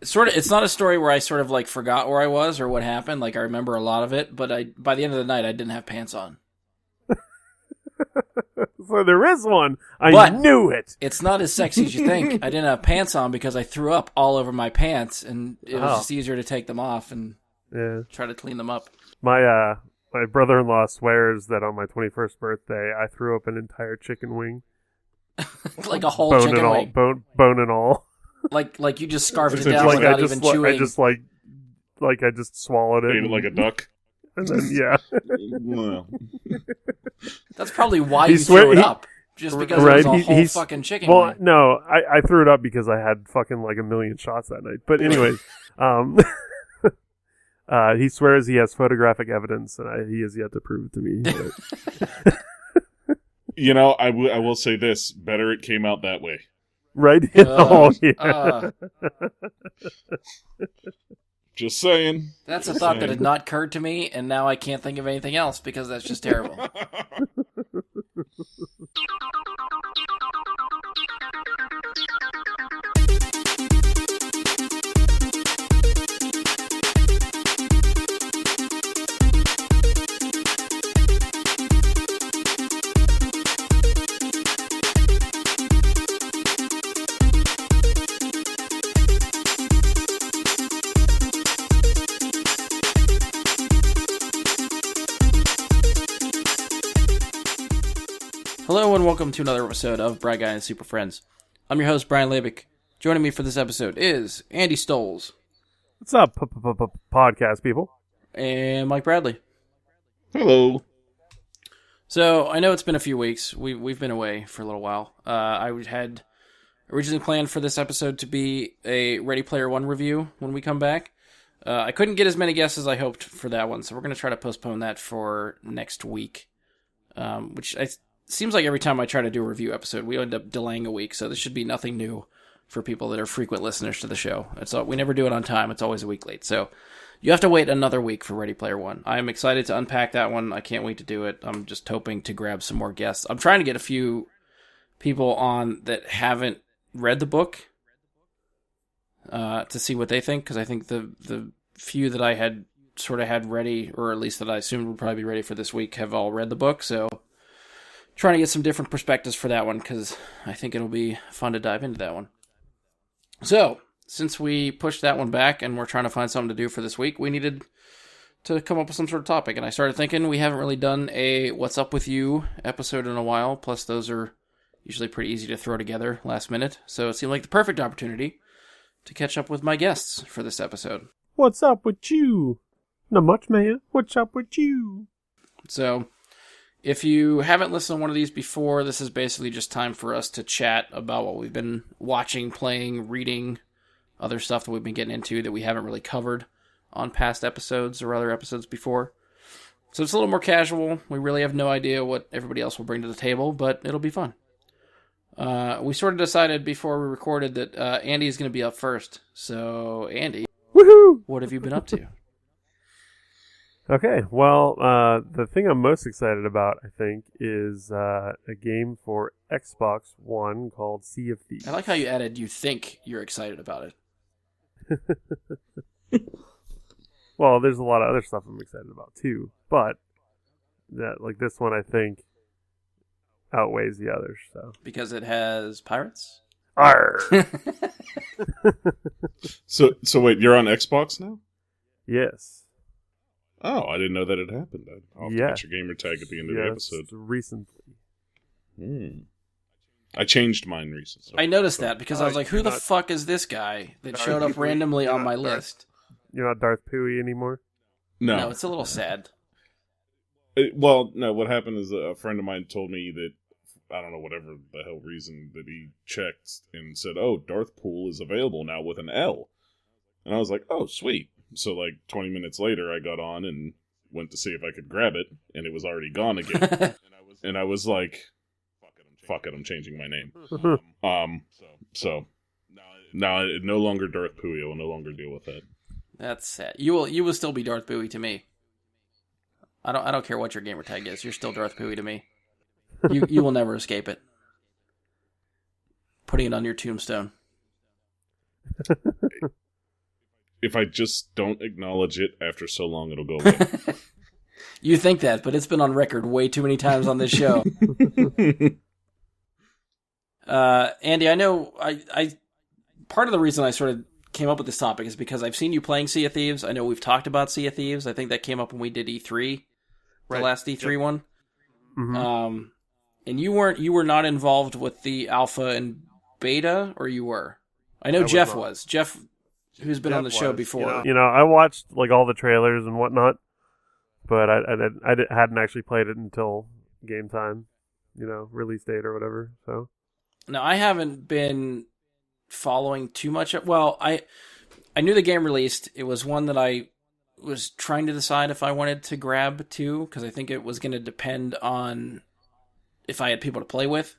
It's not a story where I sort of like forgot where I was or what happened. Like I remember a lot of it, but by the end of the night I didn't have pants on. So there is one. I knew it. It's not as sexy as you think. I didn't have pants on because I threw up all over my pants, and it was just easier to take them off and try to clean them up. My brother-in-law swears that on my 21st birthday I threw up an entire chicken wing. Like a whole chicken wing. Bone and all. Like you just scarfed it down without even chewing. I just swallowed it. Ate it like a duck. And then, yeah. Well. That's probably why you threw it up. Just because it was a whole fucking chicken wing. Well, no, I threw it up because I had fucking like 1 million shots that night. But anyways, he swears he has photographic evidence, and he has yet to prove it to me. You know, I will say this. Better it came out that way. Right? Just saying. That's a thought that had not occurred to me, and now I can't think of anything else because that's just terrible. Hello and welcome to another episode of Brad Guy and Super Friends. I'm your host, Brian Labick. Joining me for this episode is Andy Stoles. What's up, podcast people? And Mike Bradley. Hello. So, I know it's been a few weeks. We've been away for a little while. I had originally planned for this episode to be a Ready Player One review when we come back. I couldn't get as many guests as I hoped for that one, so we're going to try to postpone that for next week. Which seems like every time I try to do a review episode, we end up delaying a week, so this should be nothing new for people that are frequent listeners to the show. We never do it on time. It's always a week late, so you have to wait another week for Ready Player One. I'm excited to unpack that one. I can't wait to do it. I'm just hoping to grab some more guests. I'm trying to get a few people on that haven't read the book to see what they think, because I think the few that I had sort of had ready, or at least that I assumed would probably be ready for this week, have all read the book, so trying to get some different perspectives for that one, because I think it'll be fun to dive into that one. So, since we pushed that one back and we're trying to find something to do for this week, we needed to come up with some sort of topic, and I started thinking we haven't really done a What's Up With You episode in a while, plus those are usually pretty easy to throw together last minute, so it seemed like the perfect opportunity to catch up with my guests for this episode. What's up with you? Not much, man. What's up with you? So, if you haven't listened to one of these before, this is basically just time for us to chat about what we've been watching, playing, reading, other stuff that we've been getting into that we haven't really covered on past episodes or other episodes before. So it's a little more casual. We really have no idea what everybody else will bring to the table, but it'll be fun. We sort of decided before we recorded that Andy is going to be up first. So, Andy, woohoo! What have you been up to? Okay, well, the thing I'm most excited about, I think, is a game for Xbox One called Sea of Thieves. I like how you added, you think you're excited about it. Well, there's a lot of other stuff I'm excited about, too, but this one, I think, outweighs the others. Because it has pirates? Arr! So wait, you're on Xbox now? Yes. Oh, I didn't know that had happened. I'll have to get your gamer tag at the end of the episode. Recently. I changed mine recently. I noticed that because I was like, who the fuck is this guy that showed up randomly on my list? You're not Darth Pooey anymore? No, it's a little sad. Well, no, what happened is a friend of mine told me that, I don't know, whatever the hell reason, that he checked and said, oh, Darth Pool is available now with an L. And I was like, oh, sweet. So, 20 minutes later, I got on and went to see if I could grab it, and it was already gone again. and I was like, fuck it, I'm changing my name. So, now no longer Darth Pooey. I will no longer deal with that. That's sad. You will still be Darth Pooey to me. I don't care what your gamer tag is. You're still Darth Pooey to me. You will never escape it. Putting it on your tombstone. if I just don't acknowledge it after so long, it'll go away. You think that, but it's been on record way too many times on this show. Andy, I know I part of the reason I sort of came up with this topic is because I've seen you playing Sea of Thieves. I know we've talked about Sea of Thieves. I think that came up when we did E3, the last E3 one. Mm-hmm. And you were not involved with the alpha and beta, or you were? I know Jeff was. Jeff, who's been on the show before. You know, I watched like all the trailers and whatnot, but I hadn't actually played it until game time, release date or whatever. So now I haven't been following too much. Well, I knew the game released. It was one that I was trying to decide if I wanted to grab too, because I think it was going to depend on if I had people to play with.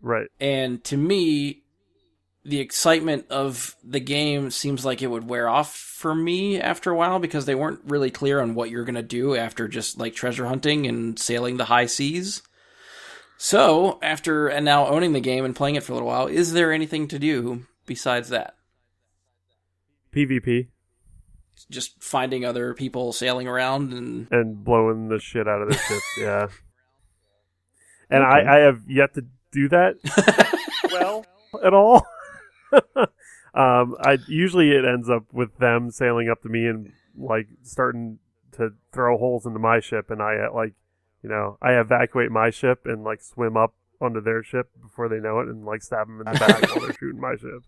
Right. And to me, the excitement of the game seems like it would wear off for me after a while, because they weren't really clear on what you're going to do after just like treasure hunting and sailing the high seas. So, and now owning the game and playing it for a little while, is there anything to do besides that? PvP. Just finding other people sailing around and blowing the shit out of their ships, yeah. And okay. I have yet to do that well at all. Usually it ends up with them sailing up to me and like starting to throw holes into my ship, and I I evacuate my ship and like swim up onto their ship before they know it and like stab them in the back while they're shooting my ship.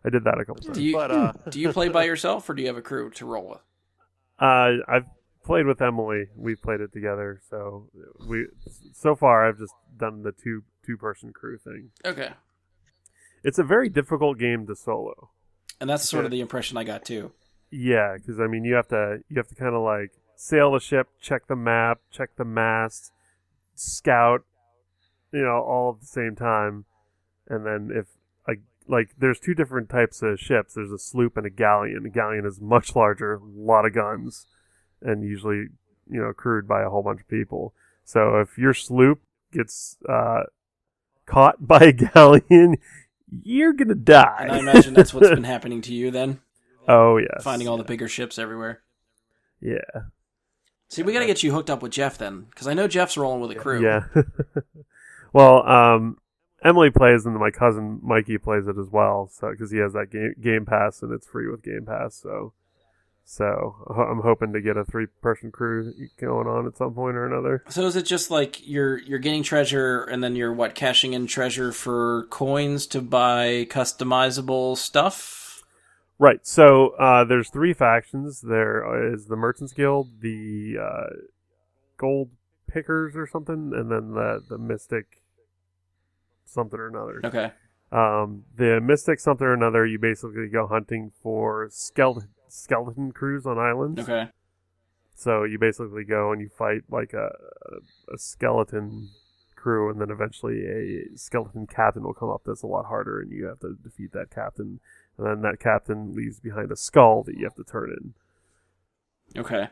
I did that a couple times. Do you play by yourself, or do you have a crew to roll with? I've played with Emily. We've played it together. So far I've just done the two-person crew thing. Okay. It's a very difficult game to solo. And that's sort of the impression I got too. Yeah, because I mean you have to kind of like sail the ship, check the map, check the mast, scout, all at the same time. And then if like there's two different types of ships. There's a sloop and a galleon. A galleon is much larger, a lot of guns, and usually, crewed by a whole bunch of people. So if your sloop gets caught by a galleon, you're gonna die. And I imagine that's what's been happening to you then. Oh yes, finding all the bigger ships everywhere. Yeah. See, we got to get you hooked up with Jeff then, because I know Jeff's rolling with a crew. Yeah. Well, Emily plays, and my cousin Mikey plays it as well. So because he has that Game Pass, and it's free with Game Pass. So I'm hoping to get a 3-person crew going on at some point or another. So is it just like you're getting treasure, and then you're cashing in treasure for coins to buy customizable stuff? Right. So there's 3 factions. There is the Merchants Guild, the Gold Pickers or something, and then the Mystic something or another. Okay. The Mystic something or another, you basically go hunting for skeleton crews on islands. Okay. So you basically go and you fight like a skeleton crew, and then eventually a skeleton captain will come up that's a lot harder, and you have to defeat that captain. And then that captain leaves behind a skull that you have to turn in. Okay.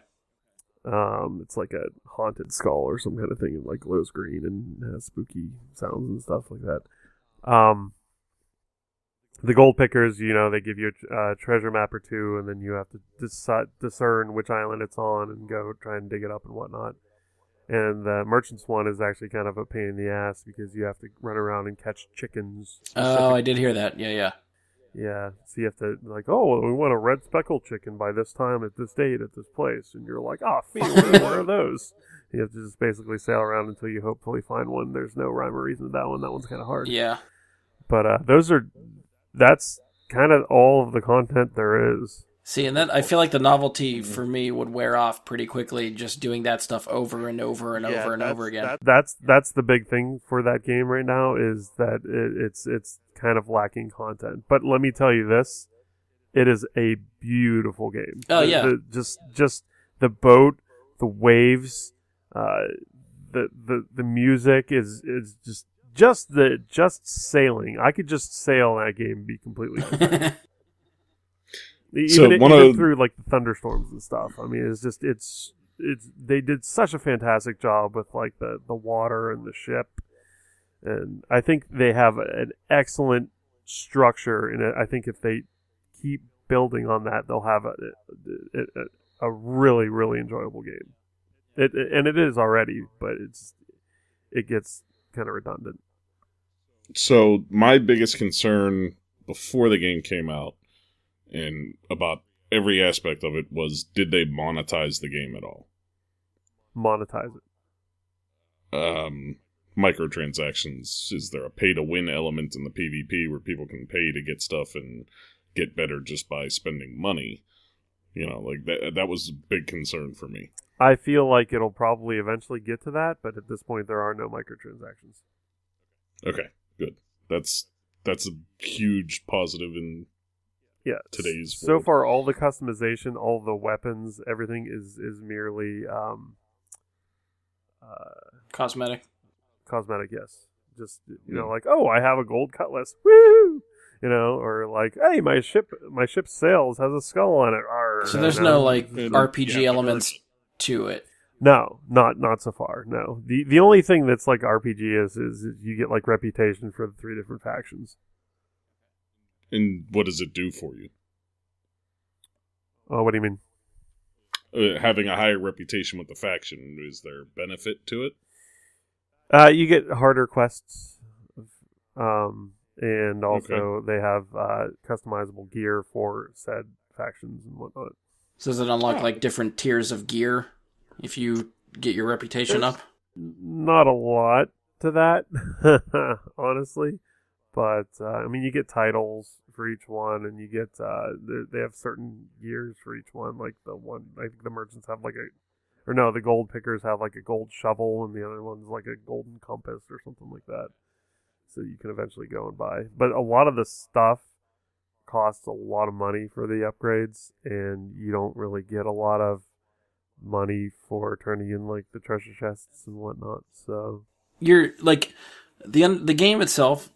It's like a haunted skull or some kind of thing. It like glows green and has spooky sounds and stuff like that. The gold pickers, they give you a treasure map or 2, and then you have to discern which island it's on and go try and dig it up and whatnot. And the merchants one is actually kind of a pain in the ass because you have to run around and catch chickens. Oh, I did hear that. Yeah. Yeah, so you have to, we want a red speckled chicken by this time at this date at this place. And you're like, where are those? You have to just basically sail around until you hopefully find one. There's no rhyme or reason to that one. That one's kind of hard. Yeah. But that's kind of all of the content there is. See, and then I feel like the novelty for me would wear off pretty quickly just doing that stuff over and over and over and over again. That's the big thing for that game right now is that it's kind of lacking content. But let me tell you this, it is a beautiful game. Oh yeah. Just the boat, the waves, the music is just sailing. I could just sail that game and be completely content. Even through like the thunderstorms and stuff. I mean, it's they did such a fantastic job with like the water and the ship, and I think they have an excellent structure in it. I think if they keep building on that, they'll have a really, really enjoyable game. And it is already, but it gets kind of redundant. So my biggest concern before the game came out and about every aspect of it was, did they monetize the game at all? Monetize it. Microtransactions. Is there a pay-to-win element in the PvP where people can pay to get stuff and get better just by spending money? Like that was a big concern for me. I feel like it'll probably eventually get to that, but at this point there are no microtransactions. Okay, good. That's a huge positive in today's world. So far, all the customization, all the weapons, everything is merely Cosmetic. Cosmetic, yes. Just like, oh, I have a gold cutlass, woo! Or like, hey, my ship's sails has a skull on it. Arr, so there's no like RPG elements to it. No, not so far. No, the only thing that's like RPG is you get like reputation for the 3 different factions. And what does it do for you? Oh, what do you mean? Having a higher reputation with the faction, is there benefit to it? You get harder quests, and also they have customizable gear for said factions and whatnot. So does it unlock like different tiers of gear if you get your reputation up? Not a lot to that, honestly. But, you get titles for each one, and you get, they have certain gears for each one. Like I think the merchants have the gold pickers have like a gold shovel, and the other one's like a golden compass or something like that. So you can eventually go and buy. But a lot of the stuff costs a lot of money for the upgrades, and you don't really get a lot of money for turning in like the treasure chests and whatnot. So you're like the game itself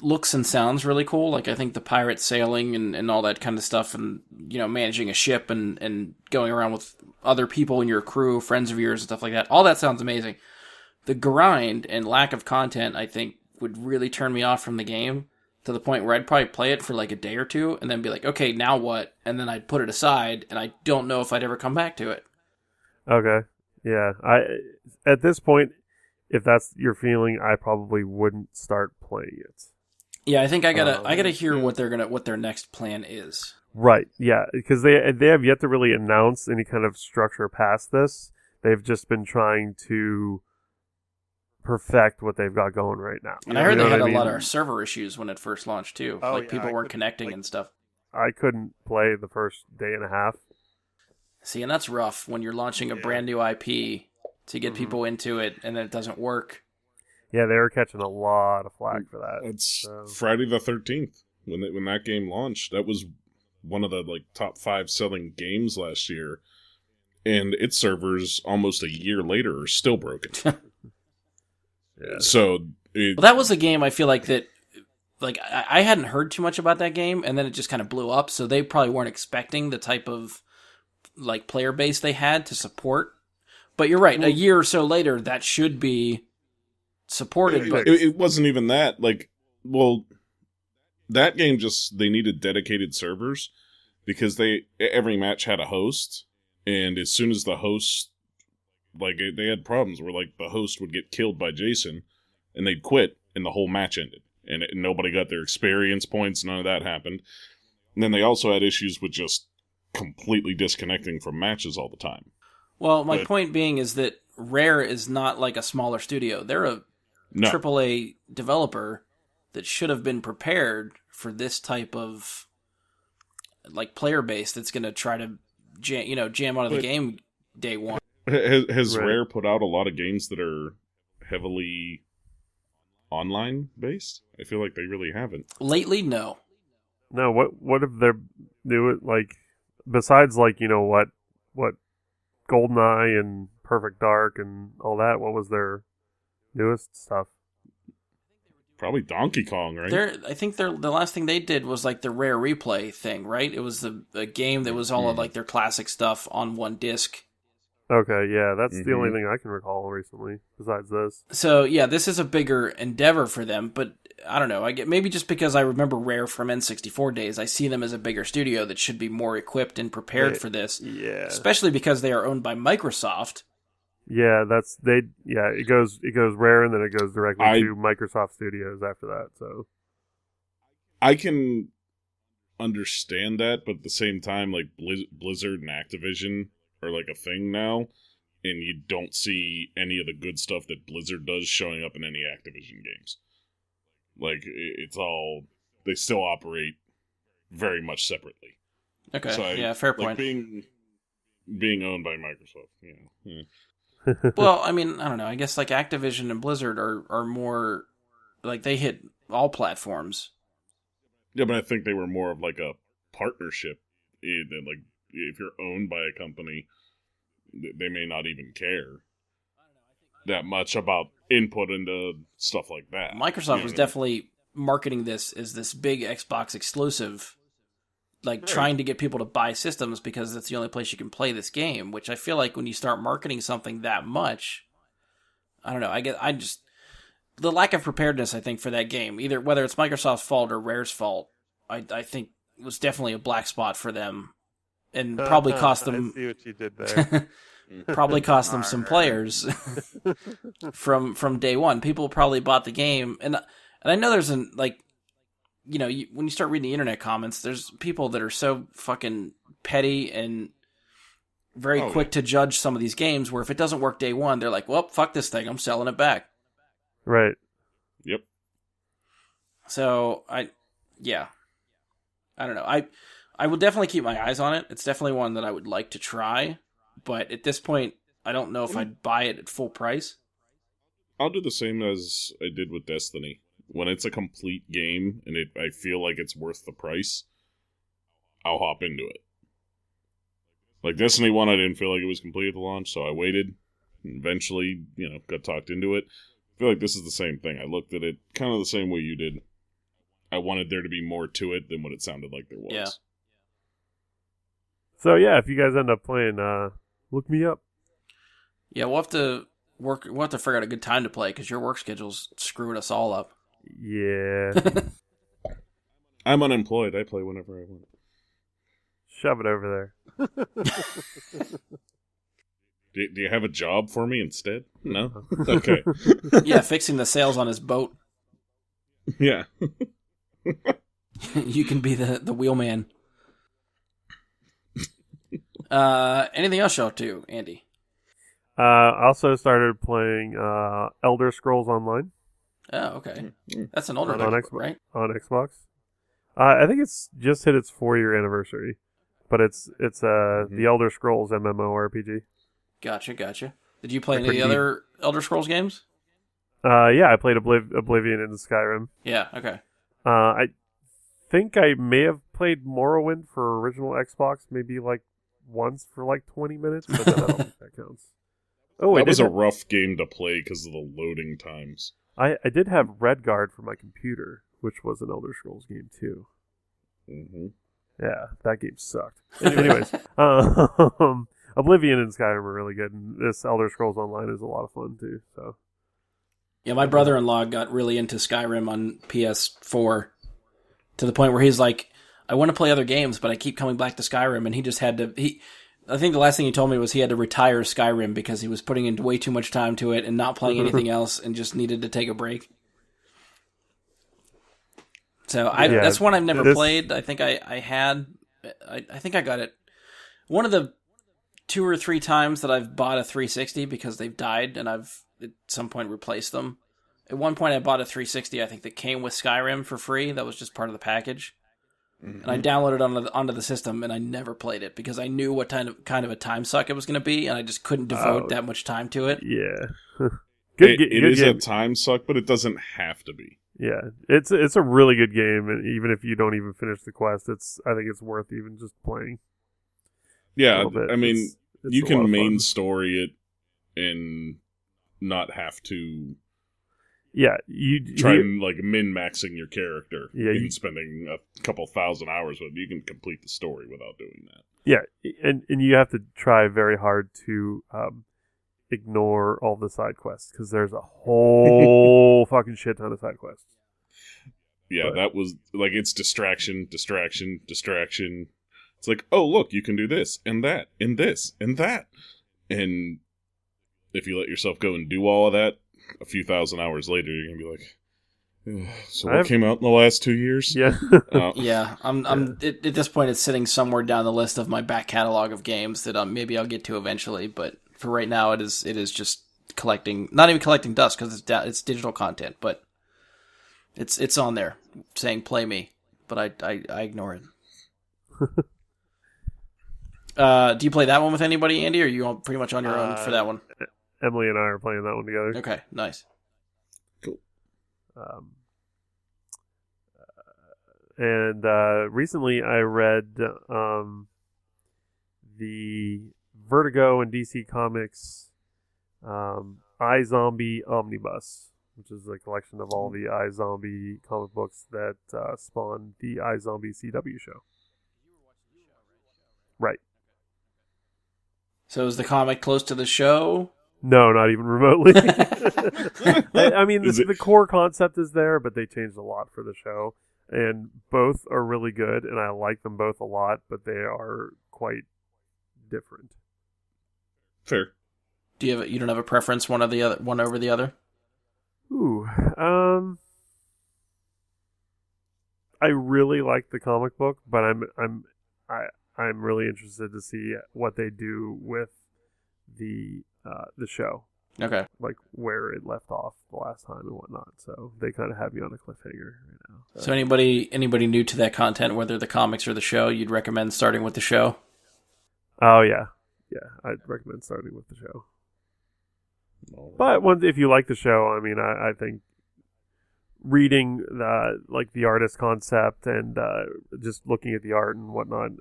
looks and sounds really cool. Like I think the pirate sailing and all that kind of stuff, and managing a ship and going around with other people in your crew, friends of yours and stuff like that, all that sounds amazing. The grind and lack of content, I think, would really turn me off from the game, to the point where I'd probably play it for like a day or two and then be like, okay, now what? And then I'd put it aside, and I don't know if I'd ever come back to it. Okay. Yeah. At this point, if that's your feeling, I probably wouldn't start playing it. Yeah, I think I gotta hear what their next plan is. Right. Yeah, because they have yet to really announce any kind of structure past this. They've just been trying to perfect what they've got going right now. And I heard they had a lot of server issues when it first launched too. Oh, people weren't connecting and stuff. I couldn't play the first day and a half. See, and that's rough when you're launching a brand new IP to get people into it and then it doesn't work. Yeah, they were catching a lot of flack for that. It's Friday the 13th when that game launched. That was one of the top 5 selling games last year, and its servers almost a year later are still broken. Yeah. So that was a game I feel like that. Like I hadn't heard too much about that game, and then it just kind of blew up. So they probably weren't expecting the type of player base they had to support. But you're right. A year or so later, that should be supported. But it wasn't even that. That game they needed dedicated servers because every match had a host, and as soon as the host, they had problems where the host would get killed by Jason, and they'd quit, and the whole match ended, and nobody got their experience points. None of that happened. And then they also had issues with just completely disconnecting from matches all the time. Well, my point being is that Rare is not like a smaller studio. They're a AAA developer that should have been prepared for this type of player base that's going to try to jam out of the game day one. Has Rare put out a lot of games that are heavily online based? I feel like they really haven't. Lately, no. No, what if they're do it besides what GoldenEye and Perfect Dark and all that, what was their newest stuff? Probably Donkey Kong, right? I think the last thing they did was the Rare Replay thing, right? It was a game that was all of their classic stuff on one disc. Okay, yeah, that's the only thing I can recall recently besides this. So yeah, this is a bigger endeavor for them, but I don't know. I get maybe just because I remember Rare from N64 days, I see them as a bigger studio that should be more equipped and prepared for this. Yeah. Especially because they are owned by Microsoft. Yeah, it goes Rare and then it goes directly to Microsoft Studios after that. So I can understand that, but at the same time, like Blizzard and Activision are like a thing now, and you don't see any of the good stuff that Blizzard does showing up in any Activision games. Like, it's all... They still operate very much separately. Okay, So fair point. Being owned by Microsoft, yeah. Well, I mean, I don't know. I guess like Activision and Blizzard are more... Like, they hit all platforms. Yeah, but I think they were more of like a partnership. Like, if you're owned by a company, they may not even care that much about input into stuff like that. Microsoft was definitely marketing this as this big Xbox exclusive, like trying to get people to buy systems because that's the only place you can play this game, which I feel like when you start marketing something that much, I don't know, the lack of preparedness, I think, for that game, either whether it's Microsoft's fault or Rare's fault, I think was definitely a black spot for them and probably cost them... I see what you did there. Probably cost them some players from day one. People probably bought the game, and I know there's when you start reading the internet comments, there's people that are so fucking petty and very quick to judge some of these games. Where if it doesn't work day one, they're like, "Well, fuck this thing, I'm selling it back." Right. Yep. So I don't know. I will definitely keep my eyes on it. It's definitely one that I would like to try. But at this point, I don't know if I'd buy it at full price. I'll do the same as I did with Destiny. When it's a complete game and I feel like it's worth the price, I'll hop into it. Like Destiny 1, I didn't feel like it was complete at the launch, so I waited. And eventually, got talked into it. I feel like this is the same thing. I looked at it kind of the same way you did. I wanted there to be more to it than what it sounded like there was. Yeah. So yeah, if you guys end up playing, look me up. Yeah, we'll have to figure out a good time to play because your work schedule's screwing us all up. Yeah. I'm unemployed. I play whenever I want. Shove it over there. Do you have a job for me instead? No? Okay. Yeah, fixing the sails on his boat. Yeah. You can be the wheelman. Anything else you're up to, Andy? Also started playing Elder Scrolls Online. Oh, okay. That's an older on title, Xbox, right? On Xbox. I think it's just hit its 4-year anniversary, but it's the Elder Scrolls MMORPG. Gotcha. Did you play any of the other Elder Scrolls games? Yeah, I played Oblivion and Skyrim. Yeah, okay. I think I may have played Morrowind for original Xbox, maybe like once for like 20 minutes, but I don't think that counts. Oh, that was a rough game to play because of the loading times. I did have Redguard for my computer, which was an Elder Scrolls game too. Mm-hmm. Yeah, that game sucked. Anyways, Oblivion and Skyrim are really good, and this Elder Scrolls Online is a lot of fun too. So, yeah, my brother-in-law got really into Skyrim on PS4 to the point where he's like, I want to play other games, but I keep coming back to Skyrim, and he just had to... I think the last thing he told me was he had to retire Skyrim because he was putting in way too much time to it and not playing anything else and just needed to take a break. So that's one I've never played. I think I think I got it one of the 2 or 3 times that I've bought a 360 because they've died and I've at some point replaced them. At one point I bought a 360, I think, that came with Skyrim for free. That was just part of the package. Mm-hmm. And I downloaded it onto the system and I never played it because I knew what kind of a time suck it was going to be and I just couldn't devote that much time to it. Yeah. It is a time suck, but it doesn't have to be. Yeah, it's a really good game, and even if you don't even finish the quest, I think it's worth even just playing. Yeah, I mean, it's you can main story it and not have to. Yeah, you try and like min-maxing your character. Yeah, and spending a couple thousand hours with it. You can complete the story without doing that. Yeah, and you have to try very hard to ignore all the side quests because there's a whole fucking shit ton of side quests. Yeah, But- that was like it's distraction, distraction, distraction. It's like, oh look, you can do this and that and this and that, and if you let yourself go and do all of that, a few thousand hours later, you're gonna be like, "Ugh, so what came out in the last 2 years?" Yeah. Yeah, I'm at this point. It's sitting somewhere down the list of my back catalog of games that maybe I'll get to eventually. But for right now, it is just collecting, not even collecting dust because it's digital content, but it's on there saying "play me," but I ignore it. Do you play that one with anybody, Andy, or are you pretty much on your own for that one? Emily and I are playing that one together. Okay, nice. Cool. And recently I read the Vertigo and DC Comics iZombie Omnibus, which is a collection of all the iZombie comic books that spawned the iZombie CW show. Right. So is the comic close to the show? No, not even remotely. I mean, Is it- the core concept is there, but they changed a lot for the show. And both are really good, and I like them both a lot, but they are quite different. Fair. You don't have a preference one over the other? Ooh, I really like the comic book, but I'm really interested to see what they do with the show, Okay. like where it left off the last time and whatnot. So they kind of have me on a cliffhanger right now. So anybody new to that content, whether the comics or the show, you'd recommend starting with the show? Oh yeah, I'd recommend starting with the show. But if you like the show, I mean, I think reading the artist concept and just looking at the art and whatnot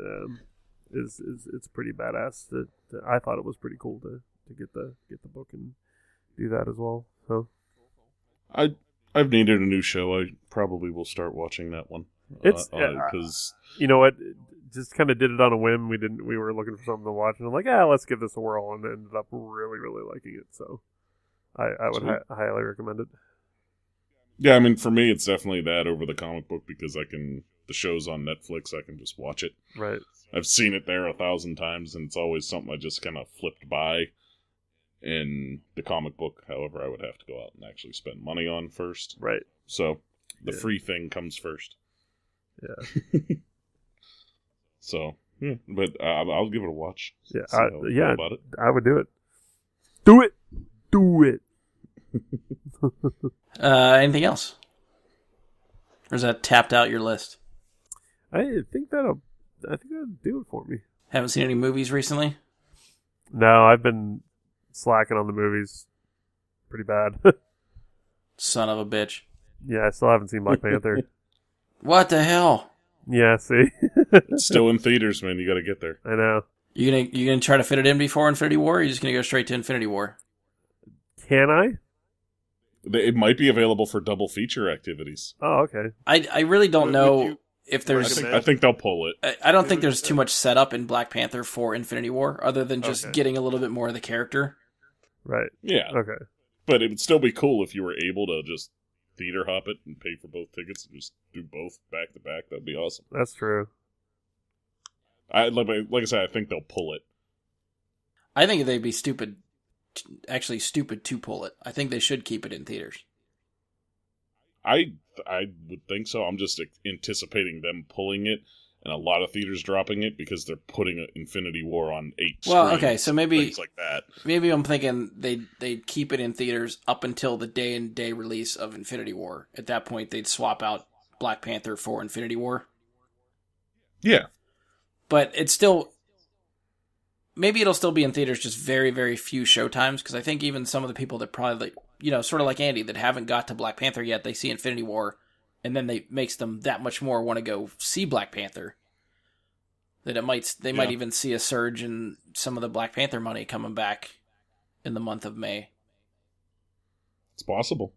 is it's pretty badass. I thought it was pretty cool to get the book and do that as well. So I've needed a new show. I probably will start watching that one. It's because you know what, just kind of did it on a whim. We were looking for something to watch, and I'm like, let's give this a whirl, and ended up really liking it. So I would highly recommend it. yeah, I mean, for me, it's definitely that over the comic book because the show's on Netflix. I can just watch it. Right. I've seen it there 1,000 times, and it's always something I just kind of flipped by. In the comic book, however, I would have to go out and actually spend money on first. Right. So the Yeah. free thing comes first. Yeah. So yeah, but I'll give it a watch. Yeah. See how I feel about it. I would do it. Do it. Do it. Anything else? Or is that tapped out your list? I think that'll do it for me. Haven't seen any movies recently? No, I've been slacking on the movies pretty bad. Son of a bitch. Yeah, I still haven't seen Black Panther. What the hell? Yeah, see? It's still in theaters, man. You got to get there. I know. You gonna try to fit it in before Infinity War, or are you just gonna go straight to Infinity War? Can I? It might be available for double feature activities. Oh, okay. I really don't know if I there's... think they'll pull it. I don't think there's too much setup in Black Panther for Infinity War, other than just Okay. getting a little bit more of the character. Right. Yeah, Okay. but it would still be cool if you were able to just theater hop it and pay for both tickets and just do both back to back. That'd be awesome. That's true. Like I said, I think they'll pull it. I think they'd be stupid to pull it. I think they should keep it in theaters. I would think so. I'm just anticipating them pulling it and a lot of theaters dropping it because they're putting Infinity War on 8 Well, screens, okay, so maybe things like that. Maybe I'm thinking they'd keep it in theaters up until the day release of Infinity War. At that point, they'd swap out Black Panther for Infinity War. Yeah. But it's still... Maybe it'll still be in theaters, just very, very few showtimes, because I think even some of the people that probably, sort of like Andy, that haven't got to Black Panther yet, they see Infinity War, and then makes them that much more want to go see Black Panther. That they might even see a surge in some of the Black Panther money coming back in the month of May. It's possible.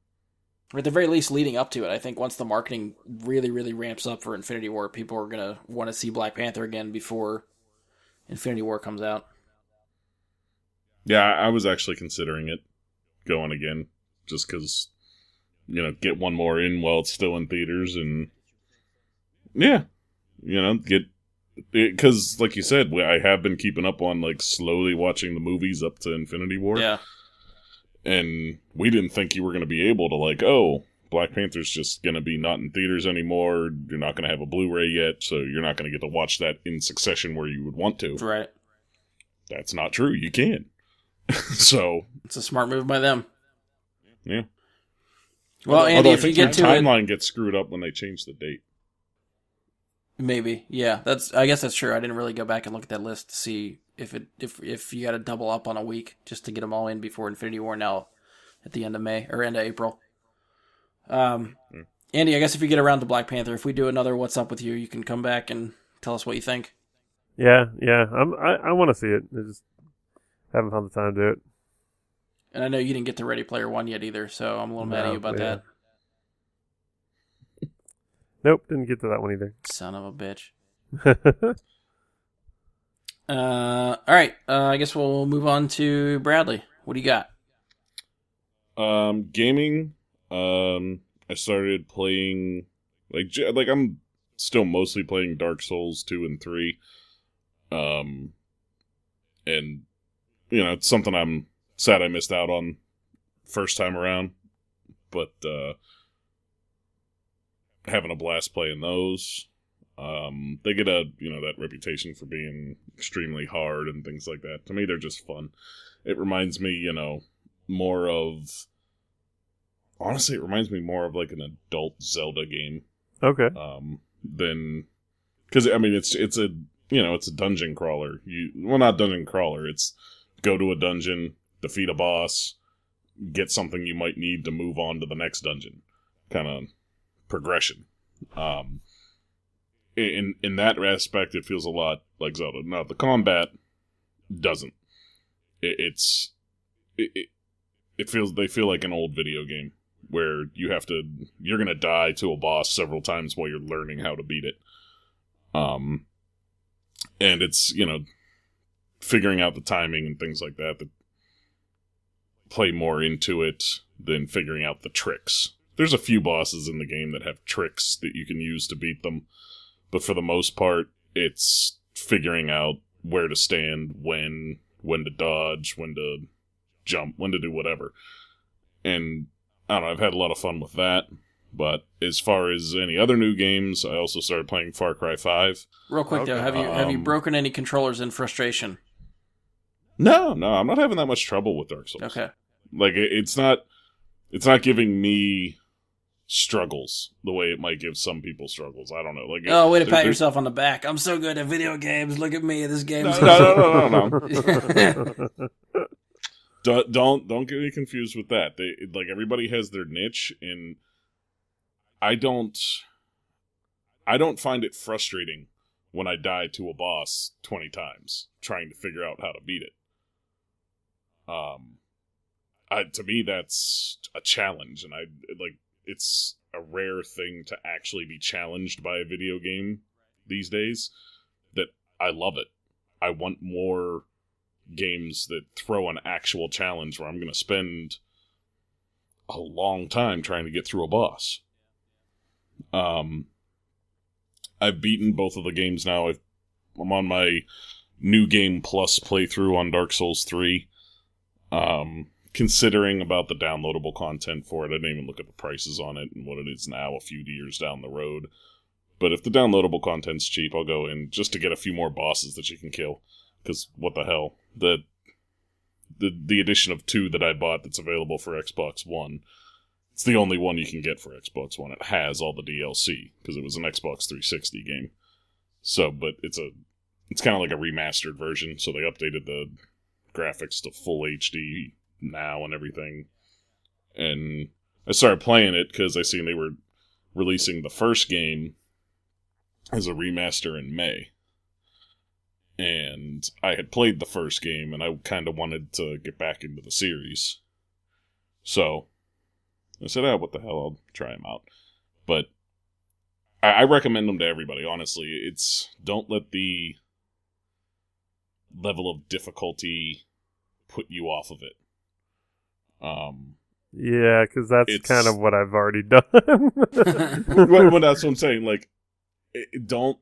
Or at the very least, leading up to it. I think once the marketing really, really ramps up for Infinity War, people are going to want to see Black Panther again before Infinity War comes out. Yeah, I was actually considering it going again, just because get one more in while it's still in theaters, and yeah, get because like you said, I have been keeping up on like slowly watching the movies up to Infinity War. Yeah. And we didn't think you were going to be able to, like, oh, Black Panther's just going to be not in theaters anymore. You're not going to have a Blu-ray yet, so you're not going to get to watch that in succession where you would want to. Right. That's not true. You can. So. It's a smart move by them. Yeah. Well, Andy, if you get to the timeline gets screwed up when they change the date. Maybe. Yeah. I guess that's true. I didn't really go back and look at that list to see if you got to double up on a week just to get them all in before Infinity War now at the end of May or end of April. Andy, I guess if you get around to Black Panther, if we do another What's Up With You, you can come back and tell us what you think. Yeah. I want to see it. I just haven't found the time to do it. And I know you didn't get to Ready Player One yet either, so I'm a little mad at you about that. Nope, didn't get to that one either. Son of a bitch. All right. I guess we'll move on to Bradley. What do you got? Gaming. I started playing like I'm still mostly playing Dark Souls 2 and 3. And it's something I'm sad I missed out on first time around, but having a blast playing those. They get that reputation for being extremely hard and things like that. To me, they're just fun. It reminds me, more of, honestly, it reminds me more of like an adult Zelda game. Okay. Because I mean, it's a dungeon crawler. Not dungeon crawler. It's go to a dungeon, defeat a boss, get something you might need to move on to the next dungeon, kind of progression. In that aspect, it feels a lot like Zelda. Now, the combat doesn't. They feel like an old video game where you're gonna die to a boss several times while you're learning how to beat it. And it's, figuring out the timing and things like that play more into it than figuring out the tricks. There's a few bosses in the game that have tricks that you can use to beat them, but for the most part, it's figuring out where to stand, when to dodge, when to jump, when to do whatever. And I don't know, I've had a lot of fun with that. But as far as any other new games, I also started playing Far Cry 5. Real quick though, have you broken any controllers in frustration? No, I'm not having that much trouble with Dark Souls. Okay. Like it's not giving me struggles the way it might give some people struggles. I don't know. Like, way to pat yourself on the back. I'm so good at video games. Look at me. This game's no. Don't get me confused with that. Everybody has their niche, and I don't find it frustrating when I die to a boss 20 times trying to figure out how to beat it. To me, that's a challenge, and it's a rare thing to actually be challenged by a video game these days. That I love it. I want more games that throw an actual challenge where I'm going to spend a long time trying to get through a boss. I've beaten both of the games now. I'm on my New Game Plus playthrough on Dark Souls 3. Considering about the downloadable content for it. I didn't even look at the prices on it and what it is now a few years down the road. But if the downloadable content's cheap, I'll go in just to get a few more bosses that you can kill. Because what the hell? The edition of 2 that I bought that's available for Xbox One, it's the only one you can get for Xbox One. It has all the DLC, because it was an Xbox 360 game. So, but it's kind of like a remastered version, so they updated the graphics to full HD now and everything. And I started playing it because I seen they were releasing the first game as a remaster in May. And I had played the first game, and I kind of wanted to get back into the series. So I said, what the hell, I'll try them out. But I recommend them to everybody, honestly. Don't let the level of difficulty put you off of it. Yeah, because that's It's- kind of what I've already done. Well, that's what I'm saying. Like, don't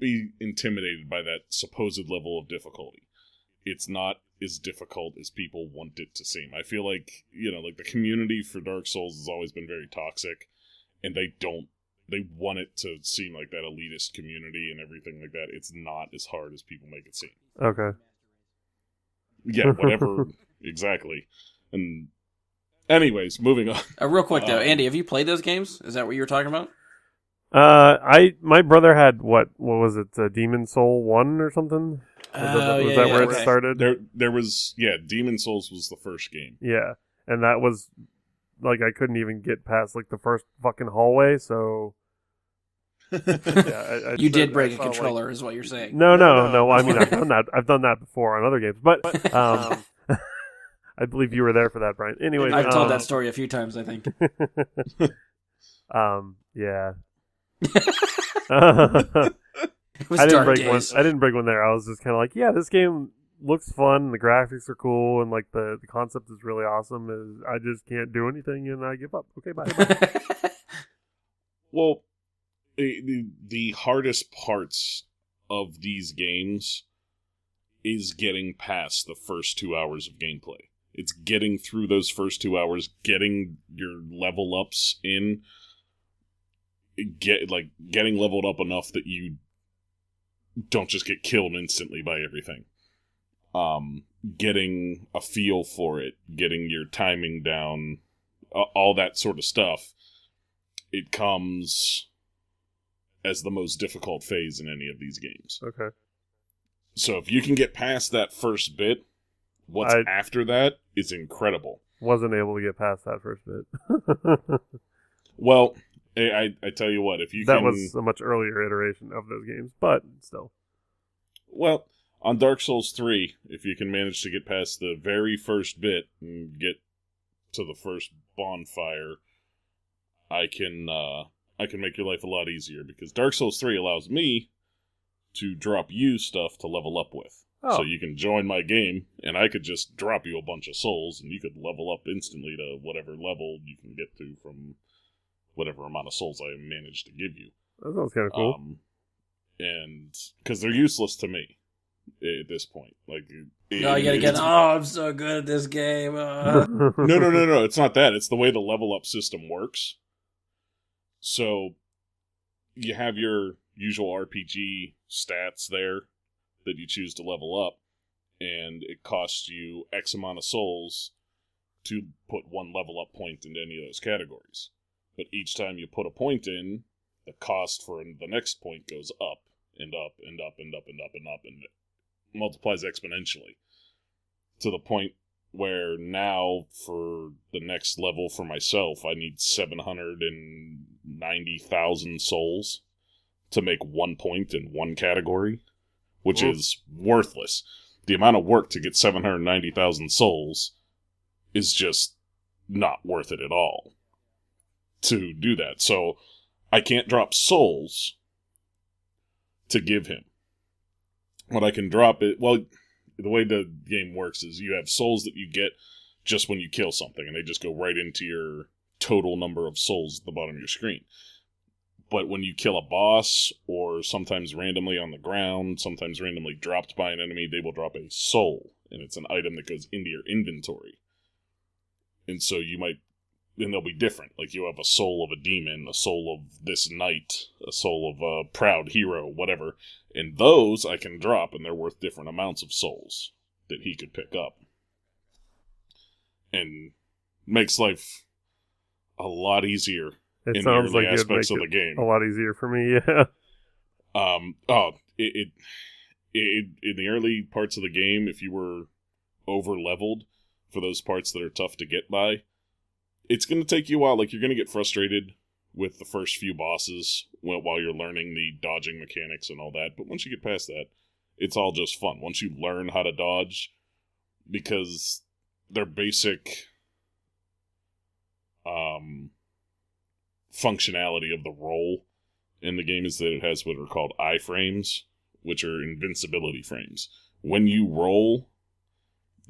be intimidated by that supposed level of difficulty. It's not as difficult as people want it to seem. I feel like, like the community for Dark Souls has always been very toxic, and they want it to seem like that elitist community and everything like that. It's not as hard as people make it seem. Okay. Yeah, whatever. Exactly. And anyways, moving on. Real quick though, Andy, have you played those games? Is that what you were talking about? My brother had what was it? Demon Soul 1 or something? Was that where it started? There was, Demon Souls was the first game. Yeah, and that was like I couldn't even get past like the first fucking hallway. So yeah, you did break a controller, is what you're saying. No. I mean, I've done that. I've done that before on other games, but I believe you were there for that, Brian. Anyway, I've told that story a few times, I think. Yeah. It was I didn't dark break days. one. I didn't break one there. I was just kind of like, yeah, this game looks fun. The graphics are cool, and like the concept is really awesome. I just can't do anything, and I give up. Okay, bye. Well, the hardest parts of these games is getting past the first 2 hours of gameplay. It's getting through those first 2 hours, getting your level ups in, getting leveled up enough that you don't just get killed instantly by everything. Getting a feel for it, getting your timing down, all that sort of stuff. It comes as the most difficult phase in any of these games. Okay. So if you can get past that first bit, what's after that is incredible. Wasn't able to get past that first bit. Well, I tell you what, if you that was a much earlier iteration of those games, but still. Well, on Dark Souls 3, if you can manage to get past the very first bit and get to the first bonfire, I can make your life a lot easier, because Dark Souls 3 allows me to drop you stuff to level up with. Oh. So you can join my game, and I could just drop you a bunch of souls, and you could level up instantly to whatever level you can get to from whatever amount of souls I managed to give you. That sounds kind of cool. And because they're useless to me at this point. Like, you gotta get, I'm so good at this game. No, it's not that. It's the way the level up system works. So you have your usual RPG stats there that you choose to level up, and it costs you X amount of souls to put one level up point into any of those categories. But each time you put a point in, the cost for the next point goes up and up and up and up and up and up, and it multiplies exponentially to the point where now for the next level for myself, I need 790,000 souls to make 1 point in one category, which is worthless. The amount of work to get 790,000 souls is just not worth it at all to do that. So I can't drop souls to give him. What I can drop it, well, the way the game works is you have souls that you get just when you kill something, and they just go right into your total number of souls at the bottom of your screen. But when you kill a boss, or sometimes randomly on the ground, sometimes randomly dropped by an enemy, they will drop a soul, and it's an item that goes into your inventory. And so and they'll be different. Like, you have a soul of a demon, a soul of this knight, a soul of a proud hero, whatever. And those I can drop, and they're worth different amounts of souls that he could pick up. And makes life a lot easier. It sounds like it'd make of the game. A lot easier for me, yeah. In the early parts of the game, if you were over-leveled for those parts that are tough to get by, it's going to take you a while. Like, you're going to get frustrated with the first few bosses while you're learning the dodging mechanics and all that. But once you get past that, it's all just fun. Once you learn how to dodge, because their basic functionality of the roll in the game is that it has what are called iframes, which are invincibility frames. When you roll,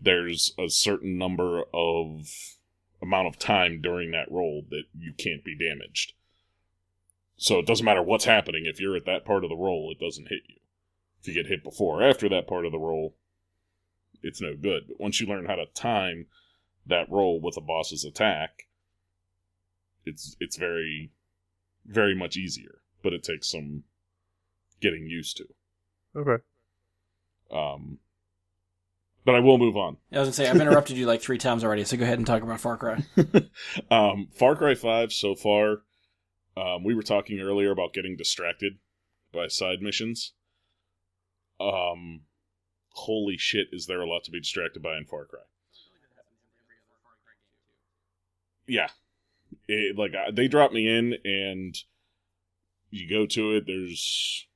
there's a certain number of amount of time during that roll that you can't be damaged. So it doesn't matter what's happening. If you're at that part of the roll, it doesn't hit you. If you get hit before or after that part of the roll, it's no good. But once you learn how to time that roll with a boss's attack, it's very, very much easier. But it takes some getting used to. Okay. But I will move on. I was going to say, I've interrupted you like 3 times already, so go ahead and talk about Far Cry. Far Cry 5 so far, we were talking earlier about getting distracted by side missions. Holy shit, is there a lot to be distracted by in Far Cry? Yeah. They drop me in, and you go to it, there's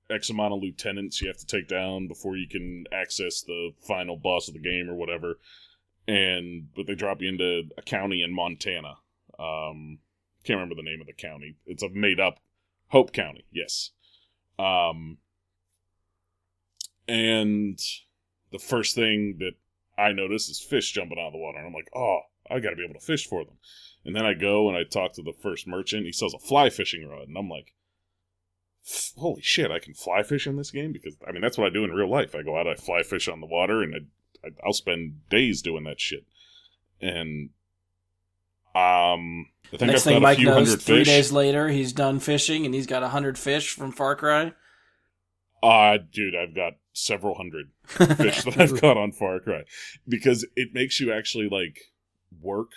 X amount of lieutenants you have to take down before you can access the final boss of the game or whatever. But they drop you into a county in Montana. Can't remember the name of the county. It's a made-up Hope County, yes. And the first thing that I notice is fish jumping out of the water. And I'm like, oh, I gotta be able to fish for them. And then I go and I talk to the first merchant. He sells a fly fishing rod. And I'm like, holy shit, I can fly fish in this game? Because, I mean, that's what I do in real life. I go out, I fly fish on the water, and I'll spend days doing that shit. And, I think Next I've thing got Mike a few knows, hundred 3 fish. days later, he's done fishing, and he's got 100 fish from Far Cry. Dude, I've got several hundred fish that I've caught on Far Cry. Because it makes you actually, work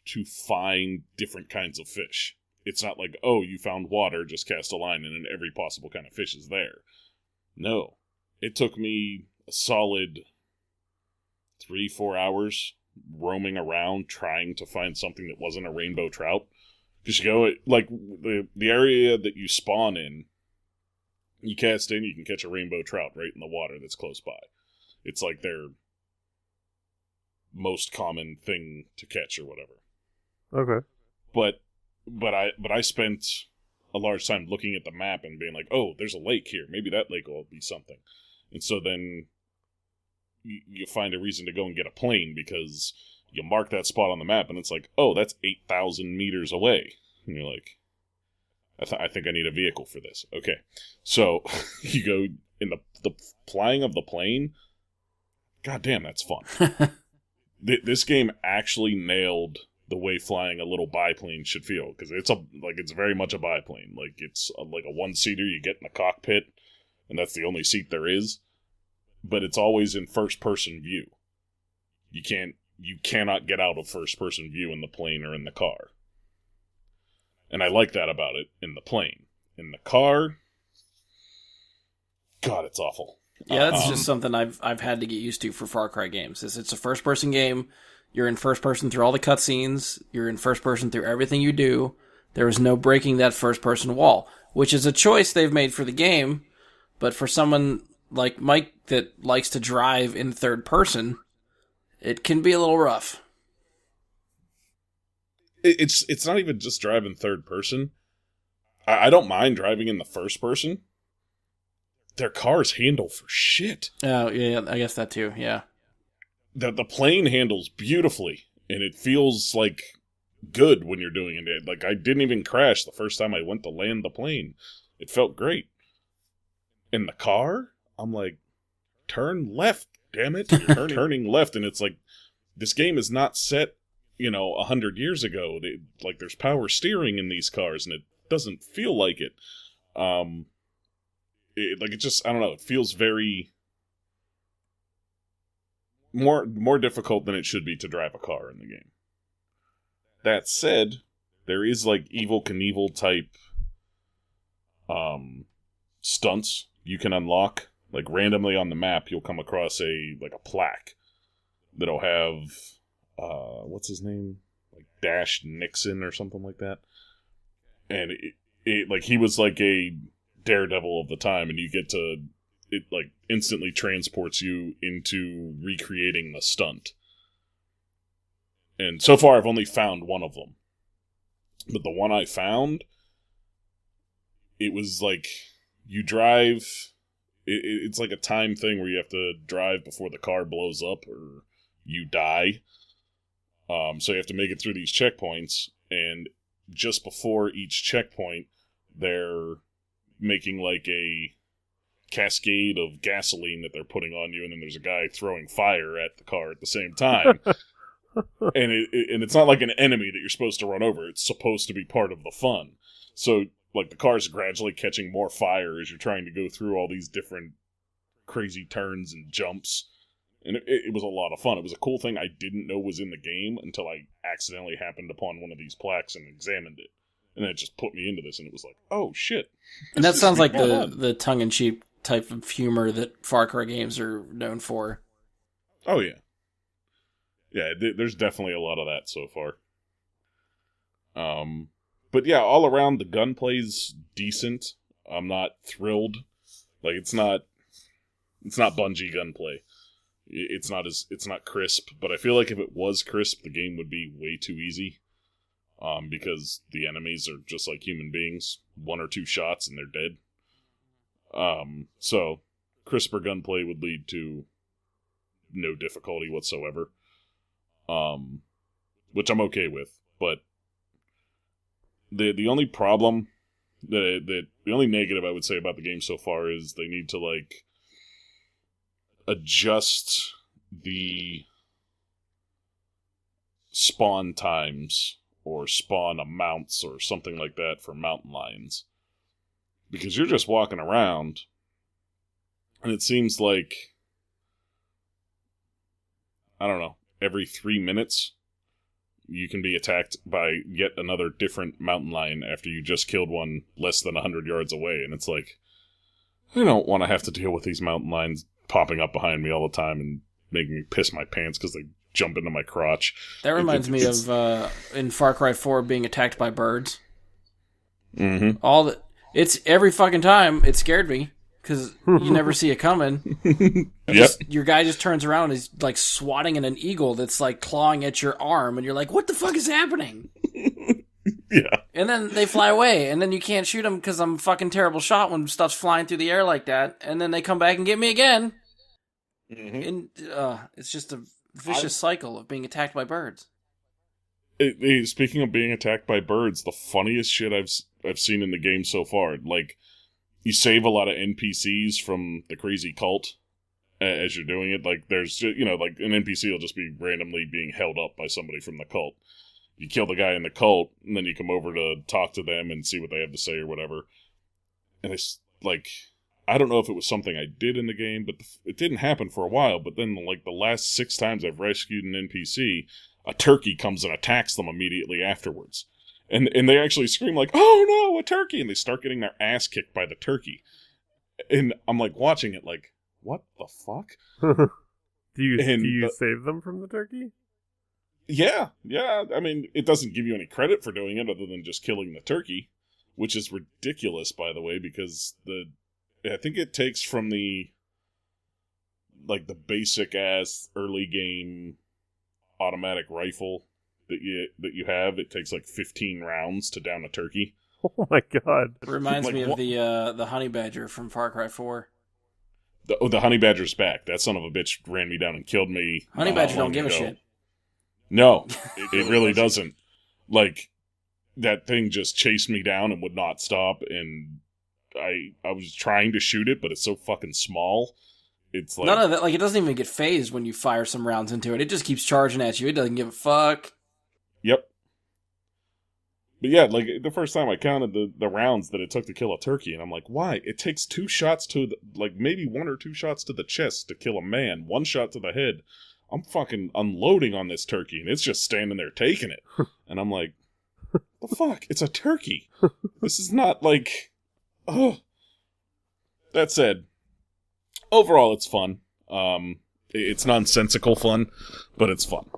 to find different kinds of fish. It's not like, oh, you found water, just cast a line in and every possible kind of fish is there. No. It took me a solid 3-4 hours roaming around trying to find something that wasn't a rainbow trout. Because you go, the area that you spawn in, you cast in, you can catch a rainbow trout right in the water that's close by. It's like their most common thing to catch or whatever. Okay. But I spent a large time looking at the map and being like, oh, there's a lake here. Maybe that lake will be something. And so then you find a reason to go and get a plane because you mark that spot on the map and it's like, oh, that's 8,000 meters away. And you're like, I think I need a vehicle for this. Okay. So you go in the flying of the plane. God damn, that's fun. This game actually nailed the way flying a little biplane should feel, because it's very much a biplane. Like it's like a one-seater you get in a cockpit, and that's the only seat there is. But it's always in first-person view. You cannot get out of first-person view in the plane or in the car. And I like that about it in the plane. In the car, God, it's awful. Yeah, that's just something I've had to get used to for Far Cry games. It's a first-person game. You're in first person through all the cutscenes. You're in first person through everything you do. There is no breaking that first-person wall, which is a choice they've made for the game. But for someone like Mike that likes to drive in third person, it can be a little rough. It's not even just driving third person. I don't mind driving in the first person. Their cars handle for shit. Oh, yeah, I guess that too, yeah. The plane handles beautifully, and it feels like good when you're doing it. Like, I didn't even crash the first time I went to land the plane. It felt great. In the car, I'm like, turn left, damn it. You're turning left, and it's like, this game is not set, 100 years ago. There's power steering in these cars, and it doesn't feel like it. I don't know, it feels very more difficult than it should be to drive a car in the game. That said, there is Evel Knievel type stunts you can unlock. Like randomly on the map, you'll come across a plaque that'll have what's his name? Dash Nixon or something like that. And he was a daredevil of the time, and you get to it instantly transports you into recreating the stunt. And so far I've only found one of them. But the one I found, it was you drive, it's like a time thing where you have to drive before the car blows up or you die. So you have to make it through these checkpoints, and just before each checkpoint, they're making like a cascade of gasoline that they're putting on you, and then there's a guy throwing fire at the car at the same time. And it's not like an enemy that you're supposed to run over. It's supposed to be part of the fun. So, like, the car's gradually catching more fire as you're trying to go through all these different crazy turns and jumps. And it was a lot of fun. It was a cool thing I didn't know was in the game until I accidentally happened upon one of these plaques and examined it. And it just put me into this, and it was like, oh, shit. And that sounds like the tongue-in-cheek type of humor that Far Cry games are known for. Oh, yeah. Yeah, there's definitely a lot of that so far. But yeah, all around, the gunplay's decent. I'm not thrilled. Like, it's not Bungie gunplay. It's not crisp, but I feel like if it was crisp, the game would be way too easy. Because the enemies are just like human beings. 1 or 2 shots and they're dead. So, crisper gunplay would lead to no difficulty whatsoever. Which I'm okay with, but the only problem, the only negative I would say about the game so far is they need to, like, adjust the spawn times or spawn amounts or something like that for mountain lions. Because you're just walking around, and it seems like, I don't know, every 3 minutes, you can be attacked by yet another different mountain lion after you just killed one less than 100 yards away. And it's like, I don't want to have to deal with these mountain lions popping up behind me all the time and making me piss my pants because they jump into my crotch. That reminds me of in Far Cry 4 being attacked by birds. Mm-hmm. It's every fucking time it scared me. Because you never see it coming. Yep. Your guy just turns around and he's like swatting at an eagle that's like clawing at your arm, and you're like, what the fuck is happening? Yeah. And then they fly away, and then you can't shoot them because I'm a fucking terrible shot when stuff's flying through the air like that. And then they come back and get me again. Mm-hmm. And it's just a vicious cycle of being attacked by birds. Speaking of being attacked by birds, the funniest shit I've seen in the game so far, like, you save a lot of NPCs from the crazy cult as you're doing it. Like, there's, like, an NPC will just be randomly being held up by somebody from the cult. You kill the guy in the cult, and then you come over to talk to them and see what they have to say or whatever. And it's, like, I don't know if it was something I did in the game, but it didn't happen for a while. But then, like, the last 6 times I've rescued an NPC, a turkey comes and attacks them immediately afterwards. And they actually scream like, oh no, a turkey! And they start getting their ass kicked by the turkey. And I'm like watching it like, what the fuck? do you save them from the turkey? Yeah. I mean, it doesn't give you any credit for doing it other than just killing the turkey, which is ridiculous, by the way, because I think it takes from the basic ass early game automatic rifle that you have. It takes like 15 rounds to down a turkey. Oh my god! It reminds me of the honey badger from Far Cry 4. The honey badger's back. That son of a bitch ran me down and killed me. Honey badger don't give a shit. No, it really doesn't. Like, that thing just chased me down and would not stop, and I was trying to shoot it, but it's so fucking small. It's like, none of that. Like, it doesn't even get phased when you fire some rounds into it. It just keeps charging at you. It doesn't give a fuck. Yep. But yeah, like, the first time I counted the rounds that it took to kill a turkey, and I'm like, why? It takes 2 shots to, maybe 1 or 2 shots to the chest to kill a man, 1 shot to the head. I'm fucking unloading on this turkey, and it's just standing there taking it. And I'm like, the fuck? It's a turkey. This is not, like, oh. That said, overall, it's fun. It's nonsensical fun, but it's fun.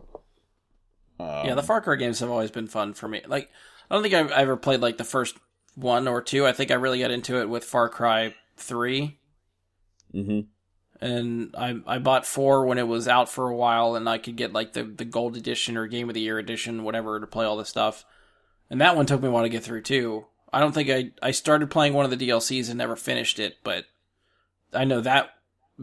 Yeah, the Far Cry games have always been fun for me. Like, I don't think I've ever played, like, the first 1 or 2. I think I really got into it with Far Cry 3. Mm-hmm. And I bought 4 when it was out for a while, and I could get, like, the Gold Edition or Game of the Year Edition, whatever, to play all this stuff. And that one took me a while to get through, too. I don't think I started playing one of the DLCs and never finished it, but I know that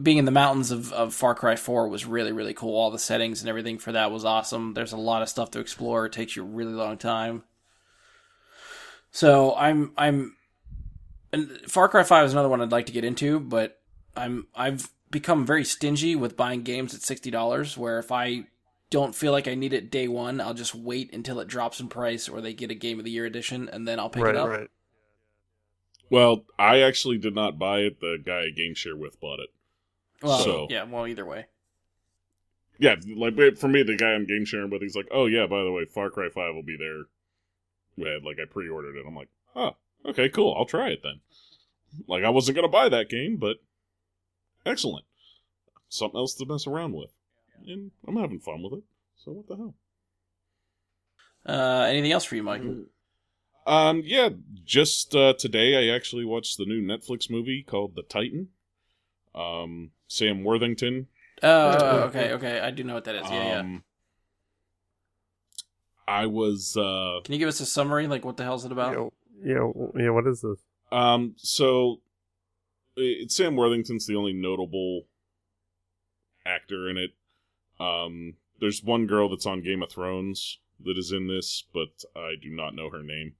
being in the mountains of Far Cry 4 was really, really cool. All the settings and everything for that was awesome. There's a lot of stuff to explore. It takes you a really long time. So and Far Cry 5 is another one I'd like to get into, but I've become very stingy with buying games at $60, where if I don't feel like I need it day one, I'll just wait until it drops in price or they get a Game of the Year edition, and then I'll pick it up. Right. Well, I actually did not buy it. The guy I game share with bought it. Well, So- yeah, well, either way. Yeah, like for me, the guy I'm game sharing with, he's like, "Oh yeah, by the way, Far Cry 5 will be there." Yeah, like I pre-ordered it. I'm like, "Oh, okay, cool. I'll try it then." Like I wasn't gonna buy that game, but excellent. Something else to mess around with, and I'm having fun with it. So what the hell? Anything else for you, Mike? Yeah, just today I actually watched the new Netflix movie called The Titan. Sam Worthington. Oh, okay. I do know what that is. Yeah. I was Can you give us a summary? Like, what the hell's it about? What is this? so it's Sam Worthington's the only notable actor in it. There's one girl that's on Game of Thrones that is in this, but I do not know her name.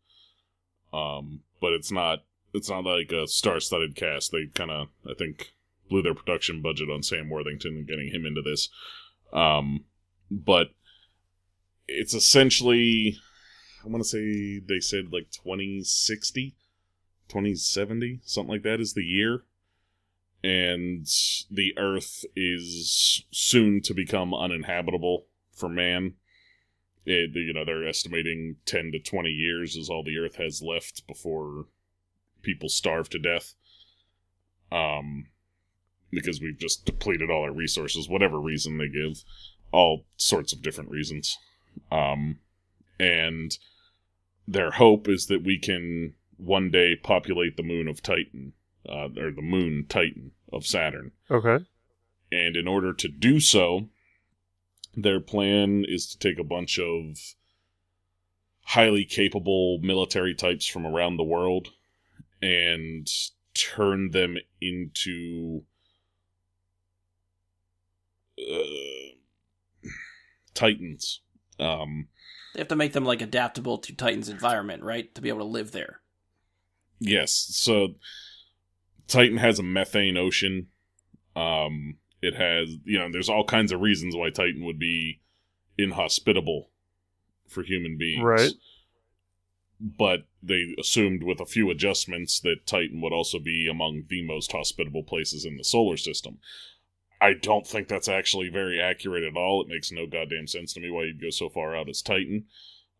But it's not like a star-studded cast. They kind of, I think, blew their production budget on Sam Worthington and getting him into this. But it's essentially, I want to say they said like 2060, 2070, something like that is the year. And the Earth is soon to become uninhabitable for man. They're estimating 10 to 20 years is all the Earth has left before people starve to death. Because we've just depleted all our resources, whatever reason they give. All sorts of different reasons. And their hope is that we can one day populate the moon of Titan, or the moon Titan of Saturn. Okay. And in order to do so, their plan is to take a bunch of highly capable military types from around the world and turn them into Titans. They have to make them like adaptable to Titan's environment, right? To be able to live there. Yes. So Titan has a methane ocean. It has, there's all kinds of reasons why Titan would be inhospitable for human beings. Right. But they assumed with a few adjustments that Titan would also be among the most hospitable places in the solar system. I don't think that's actually very accurate at all. It makes no goddamn sense to me why you'd go so far out as Titan.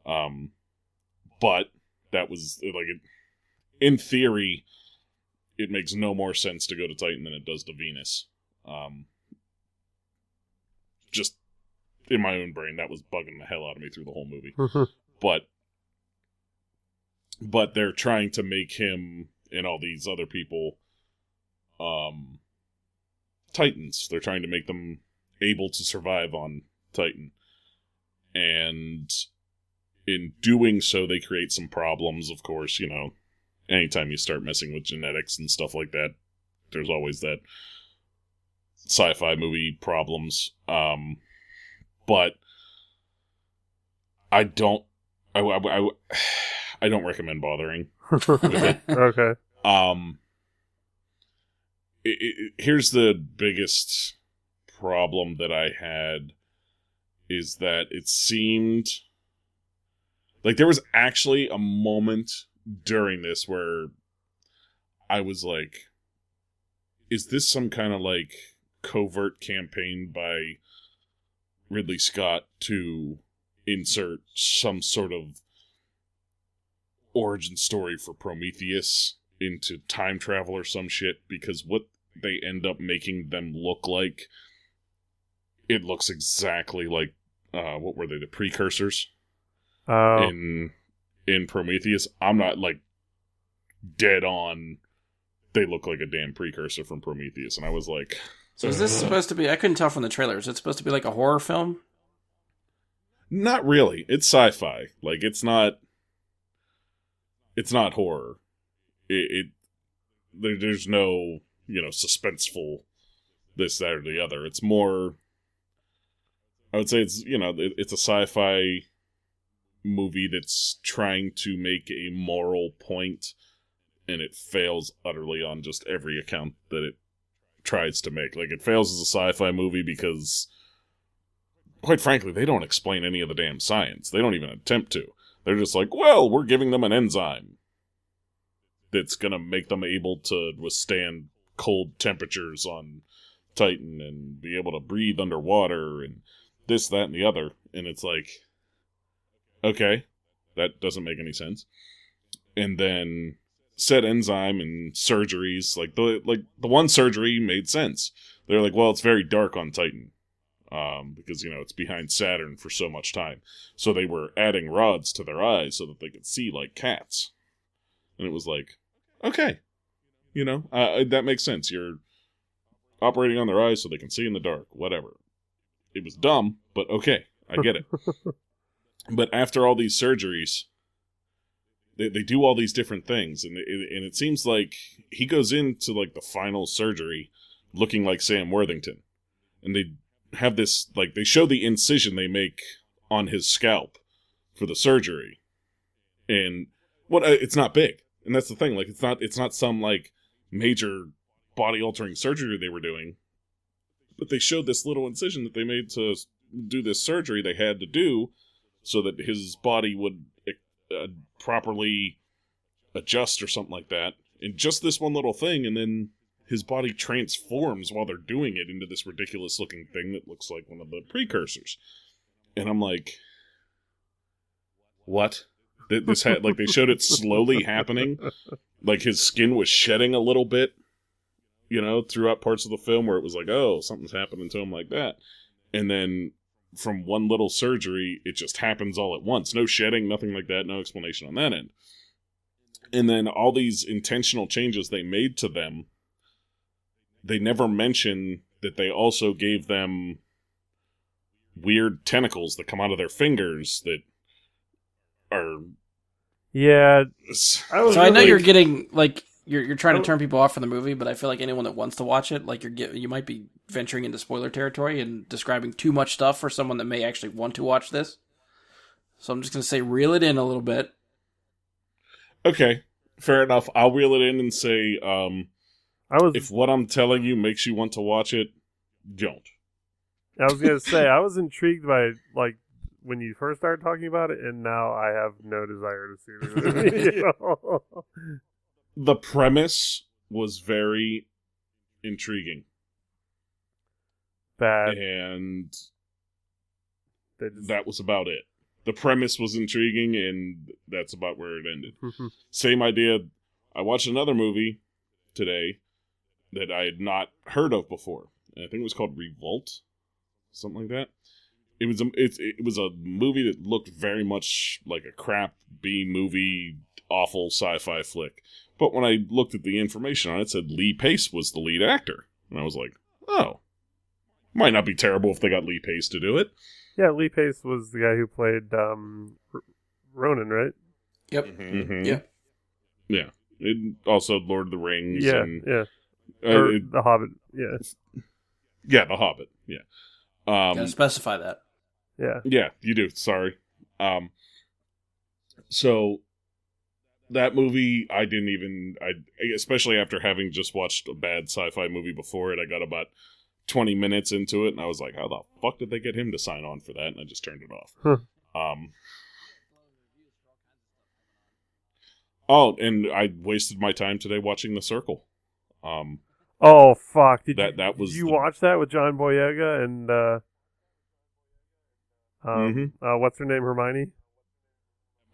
But that was, in theory, it makes no more sense to go to Titan than it does to Venus. Just in my own brain, that was bugging the hell out of me through the whole movie. But they're trying to make him and all these other people Titans. They're trying to make them able to survive on Titan. And in doing so, they create some problems, of course. Anytime you start messing with genetics and stuff like that, there's always that sci-fi movie problems. But I don't recommend bothering with it. Okay. Here's the biggest problem that I had is that it seemed like there was actually a moment during this where I was like, is this some kind of covert campaign by Ridley Scott to insert some sort of origin story for Prometheus into time travel or some shit? Because what they end up making them look like, it looks exactly like what were they, the precursors in Prometheus. I'm not dead on, they look like a damn precursor from Prometheus, and I was like, so is this supposed to be, I couldn't tell from the trailer, is it supposed to be like a horror film? Not really. It's sci-fi. It's not horror. There's no, suspenseful this, that, or the other. It's more, I would say it's, it's a sci-fi movie that's trying to make a moral point, and it fails utterly on just every account that it tries to make. Like, it fails as a sci-fi movie because, quite frankly, they don't explain any of the damn science. They don't even attempt to. They're just like, well, we're giving them an enzyme that's gonna make them able to withstand cold temperatures on Titan and be able to breathe underwater and this, that, and the other. And it's like, okay, that doesn't make any sense. And then said enzyme and surgeries, like the one surgery made sense. They're like, well, it's very dark on Titan. Because, it's behind Saturn for so much time. So they were adding rods to their eyes so that they could see like cats. And it was like, okay, that makes sense. You're operating on their eyes so they can see in the dark, whatever. It was dumb, but okay, I get it. But after all these surgeries, they do all these different things, and it seems like he goes into like the final surgery looking like Sam Worthington. And they have this, like, they show the incision they make on his scalp for the surgery, and it's not big, and that's the thing. Like, it's not some like major body altering surgery they were doing, but they showed this little incision that they made to do this surgery they had to do so that his body would properly adjust or something like that, and just this one little thing, and then his body transforms while they're doing it into this ridiculous-looking thing that looks like one of the precursors. And I'm like, what? This had, like, they showed it slowly happening. Like, his skin was shedding a little bit, throughout parts of the film where it was like, oh, something's happening to him like that. And then from one little surgery, it just happens all at once. No shedding, nothing like that, no explanation on that end. And then all these intentional changes they made to them, they never mention that they also gave them weird tentacles that come out of their fingers that are... Yeah. So I know you're getting, like, you're trying to turn people off from the movie, but I feel like anyone that wants to watch it, like, you might be venturing into spoiler territory and describing too much stuff for someone that may actually want to watch this. So I'm just going to say reel it in a little bit. Okay, fair enough. I'll reel it in and say... if what I'm telling you makes you want to watch it, don't. I was going to say, I was intrigued by, like, when you first started talking about it, and now I have no desire to see the movie. The premise was very intriguing. Bad. And that was about it. The premise was intriguing, and that's about where it ended. Same idea. I watched another movie today that I had not heard of before. And I think it was called Revolt, something like that. It was a movie that looked very much like a crap B-movie, awful sci-fi flick. But when I looked at the information on it, it said Lee Pace was the lead actor. And I was like, oh, might not be terrible if they got Lee Pace to do it. Yeah, Lee Pace was the guy who played Ronan, right? Yep. Mm-hmm. Yeah. Yeah. It also Lord of the Rings. Yeah, and, yeah. The Hobbit, yeah. Yeah, The Hobbit, yeah. Gotta specify that. Yeah. Yeah, you do, sorry. So, that movie, especially after having just watched a bad sci-fi movie before it, I got about 20 minutes into it, and I was like, how the fuck did they get him to sign on for that? And I just turned it off. Huh. Oh, and I wasted my time today watching The Circle. Oh, fuck. Did you watch that with John Boyega and what's her name, Hermione?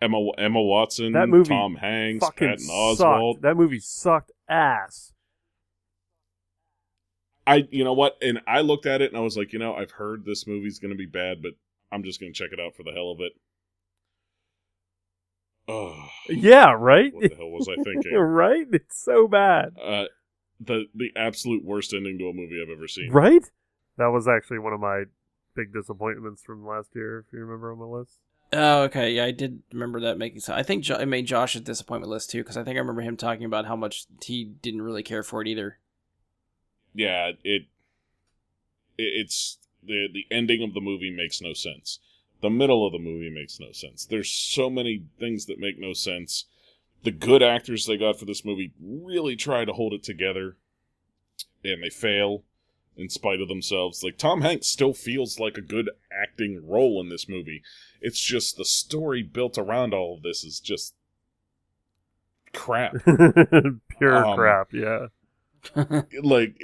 Emma Watson, that movie Tom Hanks, fucking Patton Oswalt. Sucked. That movie sucked ass. You know what? And I looked at it and I was like, I've heard this movie's going to be bad, but I'm just going to check it out for the hell of it. Oh, yeah, right? What the hell was I thinking? Right? It's so bad. The absolute worst ending to a movie I've ever seen. Right? That was actually one of my big disappointments from last year, if you remember on my list. Oh, okay. Yeah, I did remember that making sense. I think it made Josh's disappointment list, too, because I think I remember him talking about how much he didn't really care for it either. Yeah, it's the ending of the movie makes no sense. The middle of the movie makes no sense. There's so many things that make no sense. The good actors they got for this movie really try to hold it together, and they fail in spite of themselves. Like, Tom Hanks still feels like a good acting role in this movie. It's just the story built around all of this is just crap. Pure crap, yeah. Like,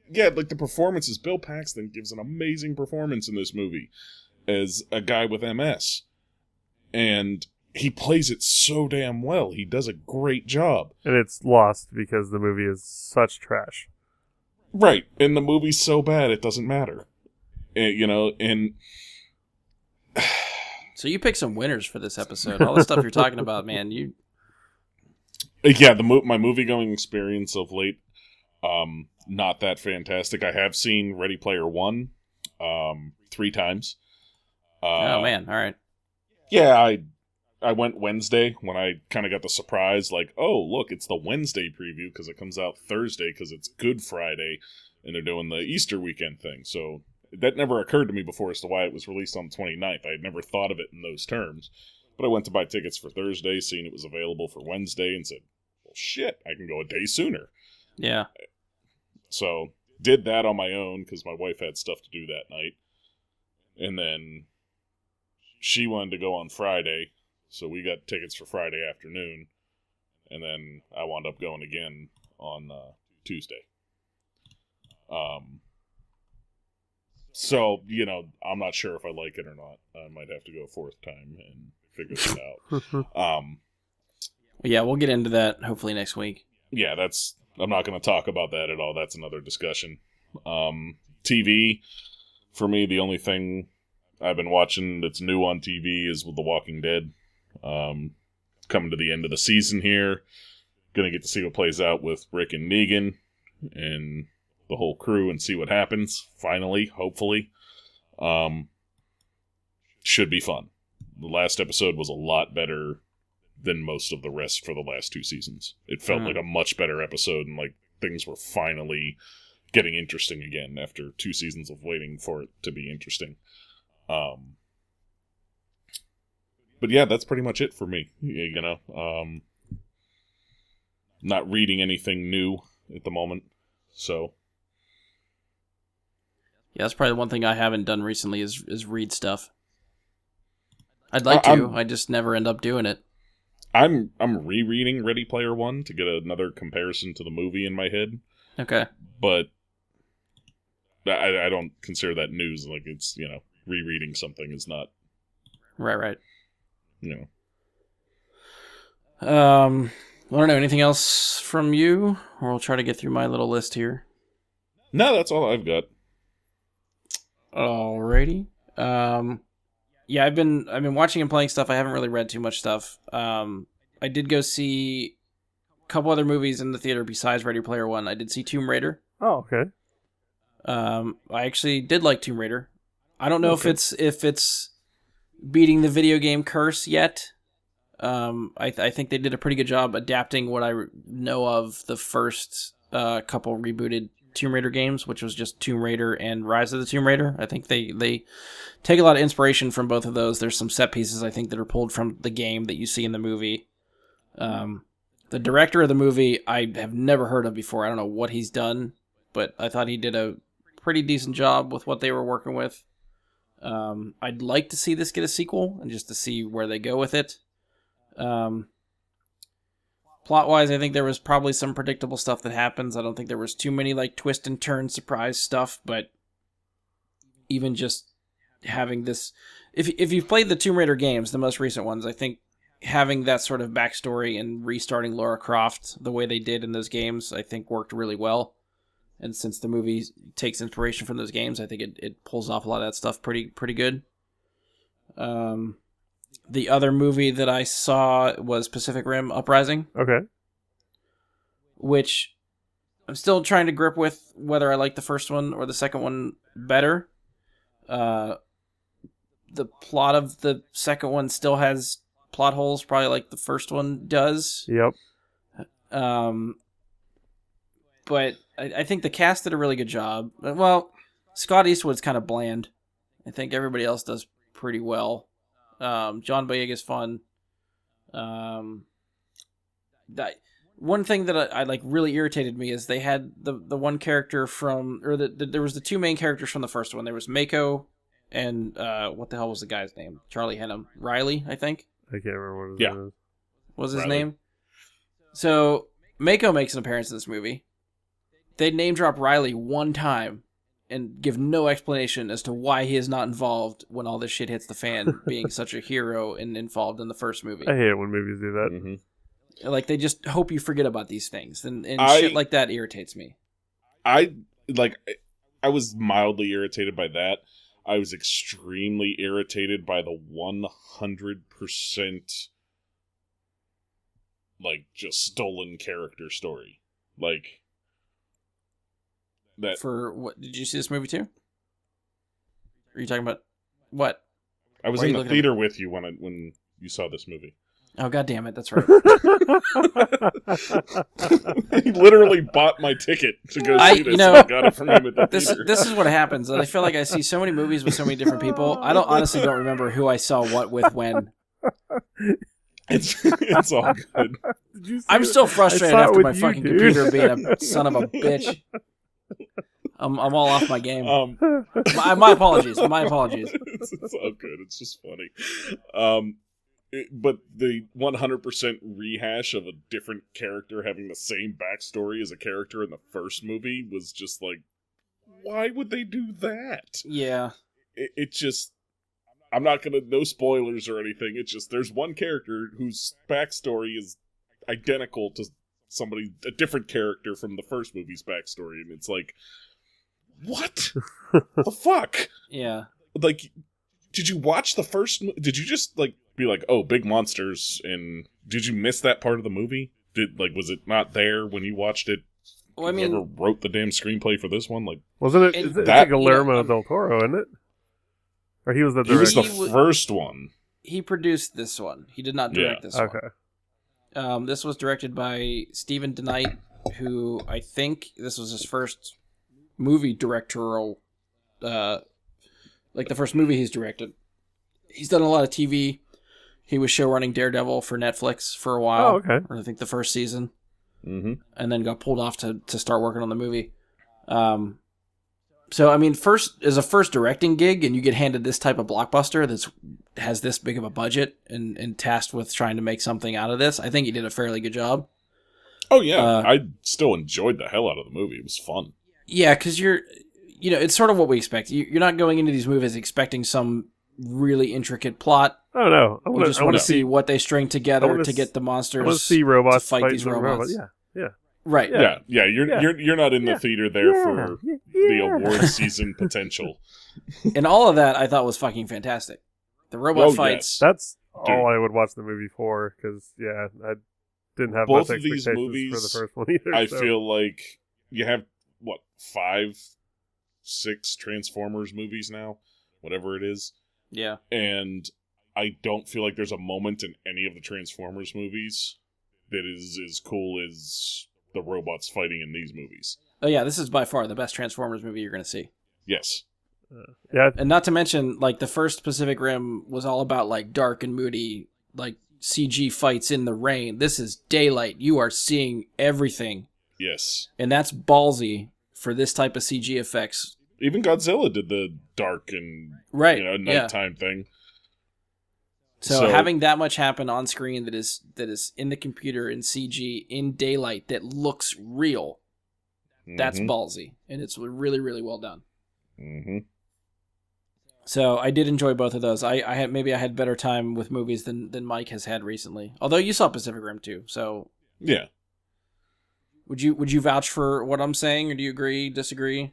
like the performances. Bill Paxton gives an amazing performance in this movie as a guy with MS. And he plays it so damn well. He does a great job. And it's lost because the movie is such trash. Right. And the movie's so bad it doesn't matter. And So you picked some winners for this episode. All the stuff you're talking about, man. Yeah, my movie-going experience of late, not that fantastic. I have seen Ready Player One 3 times. Oh, man. All right. Yeah, I went Wednesday when I kind of got the surprise, like, oh, look, it's the Wednesday preview because it comes out Thursday because it's Good Friday and they're doing the Easter weekend thing. So that never occurred to me before as to why it was released on the 29th. I had never thought of it in those terms. But I went to buy tickets for Thursday, seeing it was available for Wednesday, and said, well, shit, I can go a day sooner. Yeah. So did that on my own because my wife had stuff to do that night. And then she wanted to go on Friday, so we got tickets for Friday afternoon. And then I wound up going again on Tuesday. So, I'm not sure if I like it or not. I might have to go a 4th time and figure it out. Yeah, we'll get into that hopefully next week. Yeah, I'm not going to talk about that at all. That's another discussion. TV, for me, the only thing I've been watching that's new on TV is with The Walking Dead. Coming to the end of the season here. Gonna get to see what plays out with Rick and Negan and the whole crew and see what happens, finally, hopefully. Should be fun. The last episode was a lot better than most of the rest for the last 2 seasons. It felt like a much better episode, and like things were finally getting interesting again after 2 seasons of waiting for it to be interesting. But yeah, that's pretty much it for me. Not reading anything new at the moment, so. Yeah, that's probably the one thing I haven't done recently is read stuff. I'd like to. I just never end up doing it. I'm rereading Ready Player One to get another comparison to the movie in my head. Okay. But I don't consider that news. Like, it's, rereading something is not. Right. I don't know, anything else from you? Or we'll try to get through my little list here. No, that's all I've got. Alrighty. Yeah, I've been watching and playing stuff. I haven't really read too much stuff. I did go see a couple other movies in the theater besides Ready Player One. I did see Tomb Raider. Oh, okay. I actually did like Tomb Raider. I don't know if it's beating the video game curse yet. I think they did a pretty good job adapting what I know of the first couple rebooted Tomb Raider games, which was just Tomb Raider and Rise of the Tomb Raider. I think they take a lot of inspiration from both of those. There's some set pieces I think that are pulled from the game that you see in the movie. The director of the movie I have never heard of before. I don't know what he's done, but I thought he did a pretty decent job with what they were working with. I'd like to see this get a sequel and just to see where they go with it. Plot-wise, I think there was probably some predictable stuff that happens. I don't think there was too many like twist and turn surprise stuff, but even just having this, if you've played the Tomb Raider games, the most recent ones, I think having that sort of backstory and restarting Lara Croft the way they did in those games, I think worked really well. And since the movie takes inspiration from those games, I think it pulls off a lot of that stuff pretty good. The other movie that I saw was Pacific Rim Uprising. Okay. Which I'm still trying to grip with whether I like the first one or the second one better. The plot of the second one still has plot holes, probably like the first one does. Yep. But I think the cast did a really good job. Well, Scott Eastwood's kind of bland. I think everybody else does pretty well. John Boyega's fun. That one thing that I like really irritated me is they had the one character from, or there was the two main characters from the first one. There was Mako and what the hell was the guy's name? Charlie Hunnam. Riley, I think. I can't remember what his name is. What was his Riley. name? So Mako makes an appearance in this movie. They name drop Riley one time and give no explanation as to why he is not involved when all this shit hits the fan, being such a hero and involved in the first movie. I hate it when movies do that. Mm-hmm. Like, they just hope you forget about these things, and shit like that irritates me. I was mildly irritated by that. I was extremely irritated by the 100% like just stolen character story. Like that. For what? Did you see this movie too? Are you talking about what? I was Why are in you the looking theater with you when you saw this movie. Oh, god damn it, that's right. He literally bought my ticket to go see this. I got it from him at the theater. This is what happens. I feel like I see so many movies with so many different people. I honestly don't remember who I saw what with when. It's all good. I'm still frustrated after my fucking computer being a son of a bitch. I'm all off my game. My apologies. My apologies. It's all good. It's just funny. But the 100% rehash of a different character having the same backstory as a character in the first movie was just like, why would they do that? Yeah. It just... I'm not gonna... No spoilers or anything. It's just, there's one character whose backstory is identical to a different character from the first movie's backstory, and it's like, what? The fuck? Yeah. Like, did you watch the first... Did you just, like, be like, oh, big monsters, and did you miss that part of the movie? Was it not there when you watched it? Well, I mean... Whoever wrote the damn screenplay for this one? Like, wasn't it... It's like Guillermo del Toro, isn't it? Or he was the director? He was the first one. He produced this one. He did not direct this one. Okay. This was directed by Stephen DeKnight, who I think this was his first movie directorial... like the first movie he's directed. He's done a lot of TV. He was showrunning Daredevil for Netflix for a while. Oh, okay. Or I think the first season. Mm-hmm. And then got pulled off to start working on the movie. So, I mean, as a first directing gig, and you get handed this type of blockbuster that has this big of a budget and tasked with trying to make something out of this, I think he did a fairly good job. Oh, yeah. I still enjoyed the hell out of the movie. It was fun. Yeah, because it's sort of what we expect. You're not going into these movies expecting some really intricate plot. Oh, no. You just want to see what they string together to get the monsters. I want to see robots to fight these robots. Yeah. Right. Yeah. You're not in the theater there for the award season potential. And all of that I thought was fucking fantastic. The robot fights. Yes. That's all I would watch the movie for, because, I didn't have both much of these expectations movies for the first one either. I feel like you have, 5, 6 Transformers movies now? Whatever it is. Yeah. And I don't feel like there's a moment in any of the Transformers movies that is as cool as the robots fighting in these movies. Oh yeah, this is by far the best Transformers movie you're going to see. Yes. Yeah. And not to mention, like, the first Pacific Rim was all about, like, dark and moody, like, CG fights in the rain. This is daylight. You are seeing everything. Yes. And that's ballsy for this type of CG effects. Even Godzilla did the dark and nighttime thing. So having that much happen on screen that is in the computer in CG in daylight that looks real, that's ballsy, and it's really, really well done. Mm-hmm. So I did enjoy both of those. I had better time with movies than Mike has had recently. Although you saw Pacific Rim too, so yeah. Would you vouch for what I'm saying, or do you agree, disagree?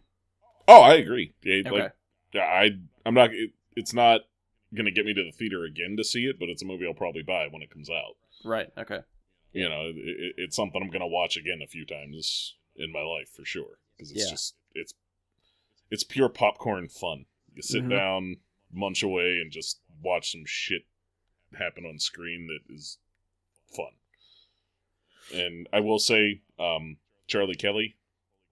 Oh, I agree. Okay. I'm not. It's not going to get me to the theater again to see it, but it's a movie I'll probably buy when it comes out. Right. Okay. It's something I'm going to watch again a few times in my life for sure, because it's it's pure popcorn fun. You sit down, munch away, and just watch some shit happen on screen that is fun. And I will say, Charlie Kelly,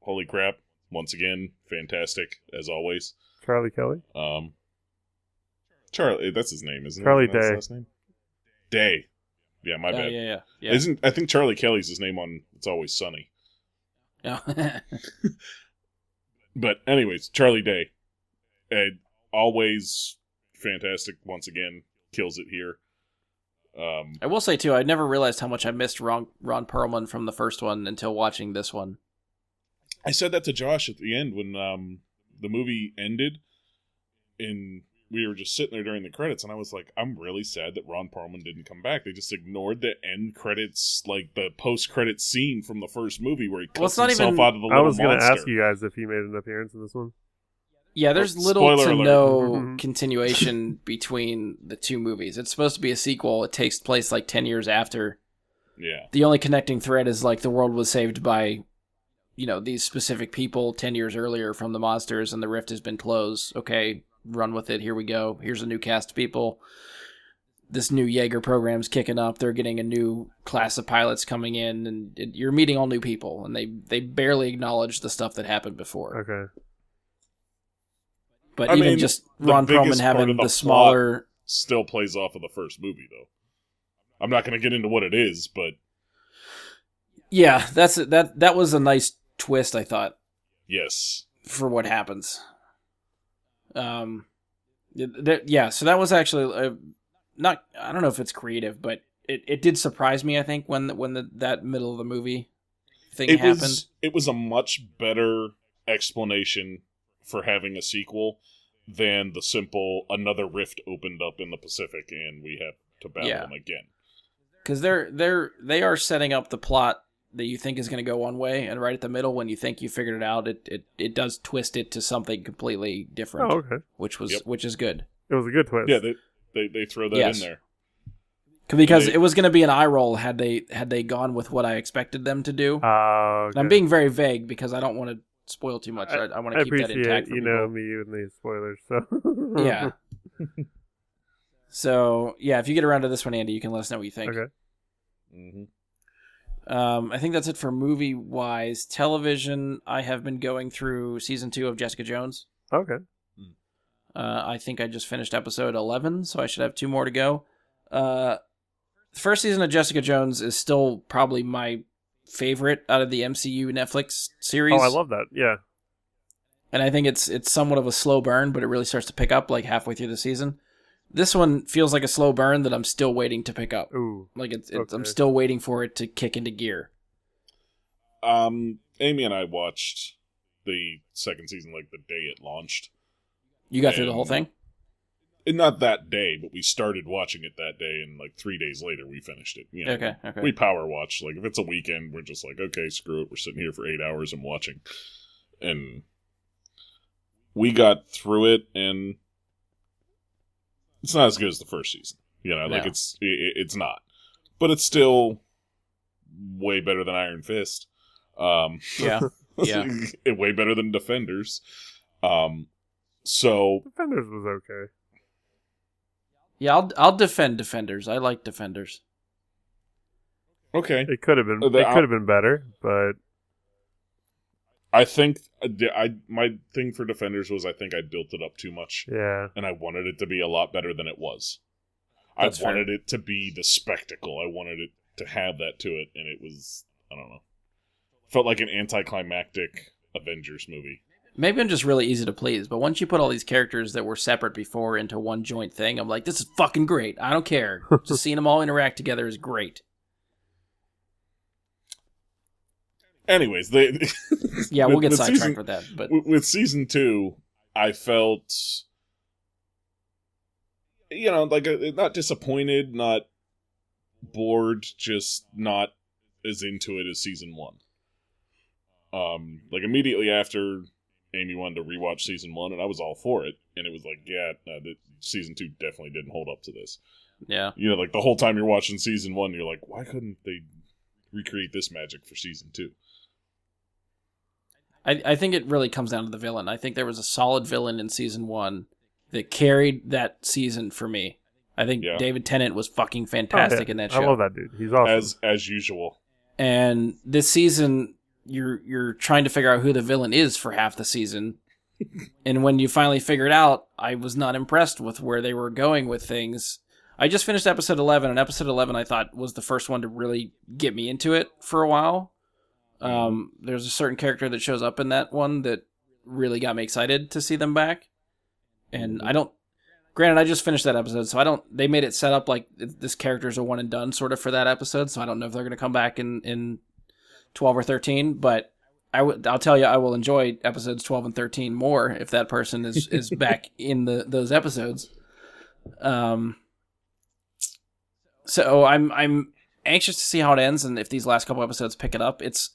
holy crap, once again, fantastic as always. Charlie Kelly? Charlie, that's his name, isn't Charlie it? Isn't that Day. his last name? Day. Yeah, my bad. Yeah. I think Charlie Kelly's his name on It's Always Sunny. Yeah. But anyways, Charlie Day. Always fantastic once again. Kills it here. I will say, too, I never realized how much I missed Ron Perlman from the first one until watching this one. I said that to Josh at the end when the movie ended, and we were just sitting there during the credits, and I was like, I'm really sad that Ron Perlman didn't come back. They just ignored the end credits, like the post-credits scene from the first movie where he cuts himself out of the little monster. I was going to ask you guys if he made an appearance in this one. Yeah, there's little to alert. no continuation between the two movies. It's supposed to be a sequel. It takes place like 10 years after. Yeah. The only connecting thread is like the world was saved by, these specific people 10 years earlier from the monsters, and the rift has been closed. Okay, run with it. Here we go. Here's a new cast of people. This new Jaeger program's kicking up. They're getting a new class of pilots coming in, and you're meeting all new people, and they barely acknowledge the stuff that happened before. Okay. But just Ron Perlman having the smaller... Still plays off of the first movie, though. I'm not going to get into what it is, but... Yeah, that was a nice twist, I thought. Yes. For what happens. So that was actually... not. I don't know if it's creative, but it did surprise me, I think, when that middle of the movie thing happened. It was a much better explanation for having a sequel than the simple another rift opened up in the Pacific and we have to battle them again. Because they are setting up the plot that you think is going to go one way, and right at the middle, when you think you figured it out, it does twist it to something completely different. Oh, okay. Which is good. It was a good twist. Yeah, they throw that in there. Because it was going to be an eye roll had they gone with what I expected them to do. Okay. I'm being very vague because I don't want to spoil too much. I want to keep that intact for you people. know me and these spoilers, so... Yeah. So, yeah, if you get around to this one, Andy, you can let us know what you think. Okay. I think that's it for movie-wise. Television, I have been going through Season 2 of Jessica Jones. Okay. I think I just finished episode 11, so I should have 2 more to go. The first season of Jessica Jones is still probably my favorite out of the MCU Netflix series. Oh, I love that. Yeah. And I think it's somewhat of a slow burn, but it really starts to pick up like halfway through the season. This one feels like a slow burn that I'm still waiting to pick up. Ooh. Like Okay. I'm still waiting for it to kick into gear. Amy and I watched the second season like the day it launched. You got through the whole thing? And not that day, but we started watching it that day, and like 3 days later we finished it. Okay. We power watch. Like if it's a weekend, we're just like, okay, screw it. We're sitting here for 8 hours and watching. And we got through it, and it's not as good as the first season. Like it's not. But it's still way better than Iron Fist. Yeah. Way better than Defenders. So Defenders was okay. Yeah, I'll defend Defenders. I like Defenders. okay. It could have been. It could have been better, but I think my thing for Defenders was I think I built it up too much. yeah. And I wanted it to be a lot better than it was. That's I wanted it to be the spectacle. I wanted it to have that to it, and it was, I don't know. Felt like an anticlimactic Avengers movie. Maybe I'm just really easy to please, but once you put all these characters that were separate before into one joint thing, I'm like, this is fucking great. I don't care. Just seeing them all interact together is great. Anyways, Yeah, we'll get sidetracked with that. But with season 2, I felt, like not disappointed, not bored, just not as into it as season 1. Like immediately after, Amy wanted to rewatch season 1, and I was all for it. And it was like, season 2 definitely didn't hold up to this. yeah. Like the whole time you're watching season 1, you're like, why couldn't they recreate this magic for season 2? I think it really comes down to the villain. I think there was a solid villain in season 1 that carried that season for me. I think David Tennant was fucking fantastic in that show. I love that dude. He's awesome. As usual. And this season, you're trying to figure out who the villain is for half the season. And when you finally figure it out, I was not impressed with where they were going with things. I just finished episode 11, and episode 11 I thought was the first one to really get me into it for a while. There's a certain character that shows up in that one that really got me excited to see them back. And granted, I just finished that episode, so they made it set up like this character's a one and done sort of for that episode, so I don't know if they're going to come back in 12 or 13, but I'll tell you, I will enjoy episodes 12 and 13 more if that person is back in those episodes. So I'm anxious to see how it ends, and if these last couple episodes pick it up. It's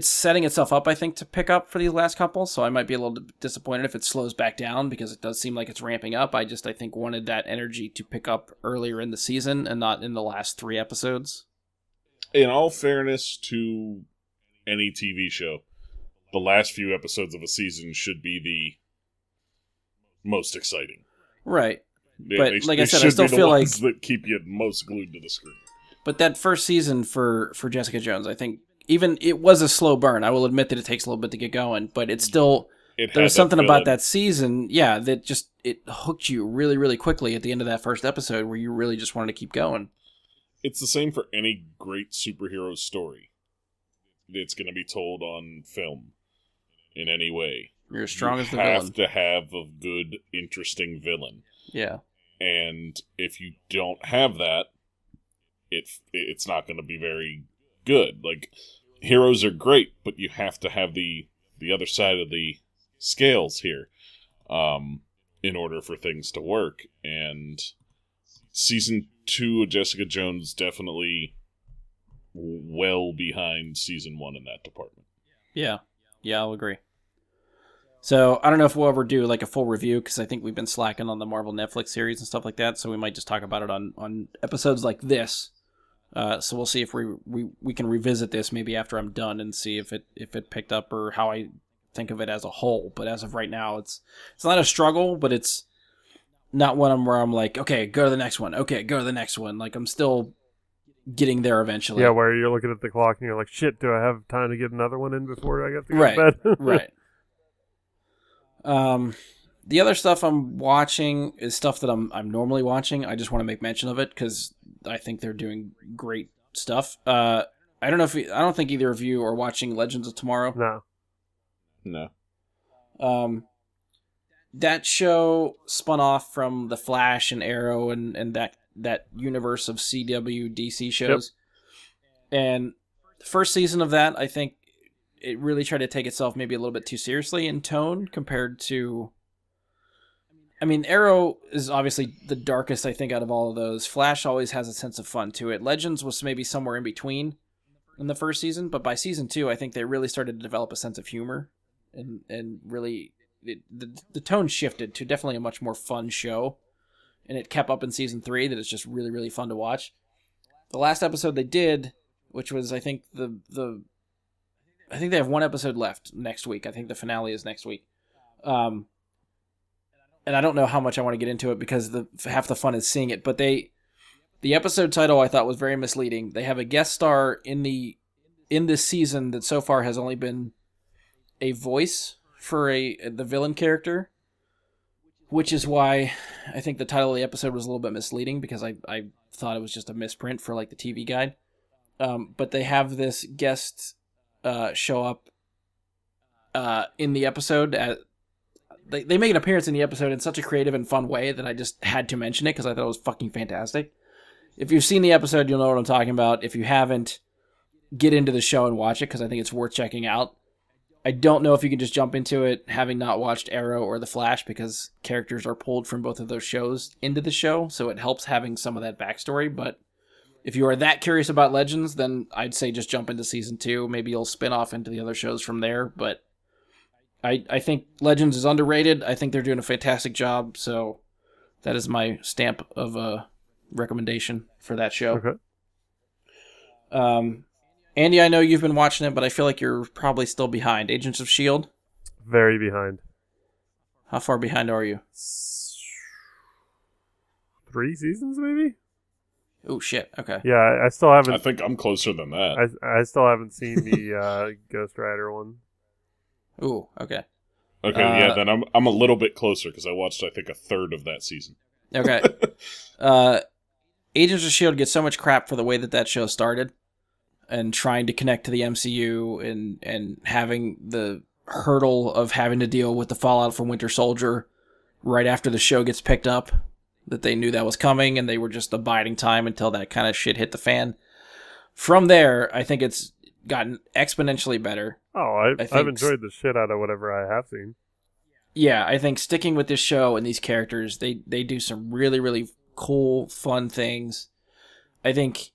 setting itself up, I think, to pick up for these last couple, so I might be a little disappointed if it slows back down, because it does seem like it's ramping up. I think wanted that energy to pick up earlier in the season and not in the last 3 episodes. In all fairness to any TV show, the last few episodes of a season should be the most exciting. Right. But like I said, I still feel like that keep you most glued to the screen. But that first season for Jessica Jones, I think, even it was a slow burn. I will admit that it takes a little bit to get going, but it's still there was something about that season, that just it hooked you really, really quickly at the end of that first episode, where you really just wanted to keep going. It's the same for any great superhero story that's going to be told on film in any way. You're as strong as the villain. You have to have a good, interesting villain. Yeah. And if you don't have that, it's not going to be very good. Like, heroes are great, but you have to have the other side of the scales here in order for things to work. And Season 2 of Jessica Jones definitely well behind Season 1 in that department. Yeah, I'll agree. So, I don't know if we'll ever do like a full review, because I think we've been slacking on the Marvel Netflix series and stuff like that, so we might just talk about it on episodes like this. So we'll see if we can revisit this maybe after I'm done and see if it picked up or how I think of it as a whole. But as of right now, it's not a struggle, but it's not one where I'm like, okay, go to the next one. Okay, go to the next one. Like, I'm still getting there eventually. Yeah, where you're looking at the clock and you're like, shit, do I have time to get another one in before I get to go to bed? Right. The other stuff I'm watching is stuff that I'm normally watching. I just want to make mention of it because I think they're doing great stuff. I don't think either of you are watching Legends of Tomorrow. No. That show spun off from The Flash and Arrow and that universe of CW DC shows. Yep. And the first season of that, I think it really tried to take itself maybe a little bit too seriously in tone compared to... I mean, Arrow is obviously the darkest, I think, out of all of those. Flash always has a sense of fun to it. Legends was maybe somewhere in between in the first season, but by season 2, I think they really started to develop a sense of humor and really... The tone shifted to definitely a much more fun show, and it kept up in season 3 that it's just really, really fun to watch. The last episode they did, which was, I think, I think they have one episode left next week. I think the finale is next week. And I don't know how much I want to get into it because half the fun is seeing it, but the episode title I thought was very misleading. They have a guest star in this season that so far has only been a voice for the villain character, which is why I think the title of the episode was a little bit misleading because I thought it was just a misprint for like the TV guide. But they have this guest show up in the episode. They make an appearance in the episode in such a creative and fun way that I just had to mention it because I thought it was fucking fantastic. If you've seen the episode, you'll know what I'm talking about. If you haven't, get into the show and watch it because I think it's worth checking out. I don't know if you can just jump into it having not watched Arrow or The Flash because characters are pulled from both of those shows into the show, so it helps having some of that backstory. But if you are that curious about Legends, then I'd say just jump into season 2. Maybe you'll spin off into the other shows from there, but I think Legends is underrated. I think they're doing a fantastic job, so that is my stamp of a recommendation for that show. Okay. Andy, I know you've been watching it, but I feel like you're probably still behind. Agents of S.H.I.E.L.D.? Very behind. How far behind are you? 3 seasons, maybe? Oh shit. Okay. Yeah, I still I haven't. think I'm closer than that. I still haven't seen the Ghost Rider one. Ooh. Okay. Okay, yeah, Uh. then I'm a little bit closer because I watched I think a third of that season. Okay. Agents of Shield gets so much crap for the way that show started, and trying to connect to the MCU, and having the hurdle of having to deal with the fallout from Winter Soldier right after the show gets picked up. That they knew that was coming, and they were just abiding time until that kind of shit hit the fan. From there, I think it's gotten exponentially better. Oh, I think I've enjoyed the shit out of whatever I have seen. Yeah, I think sticking with this show and these characters, they do some really, really cool, fun things. I think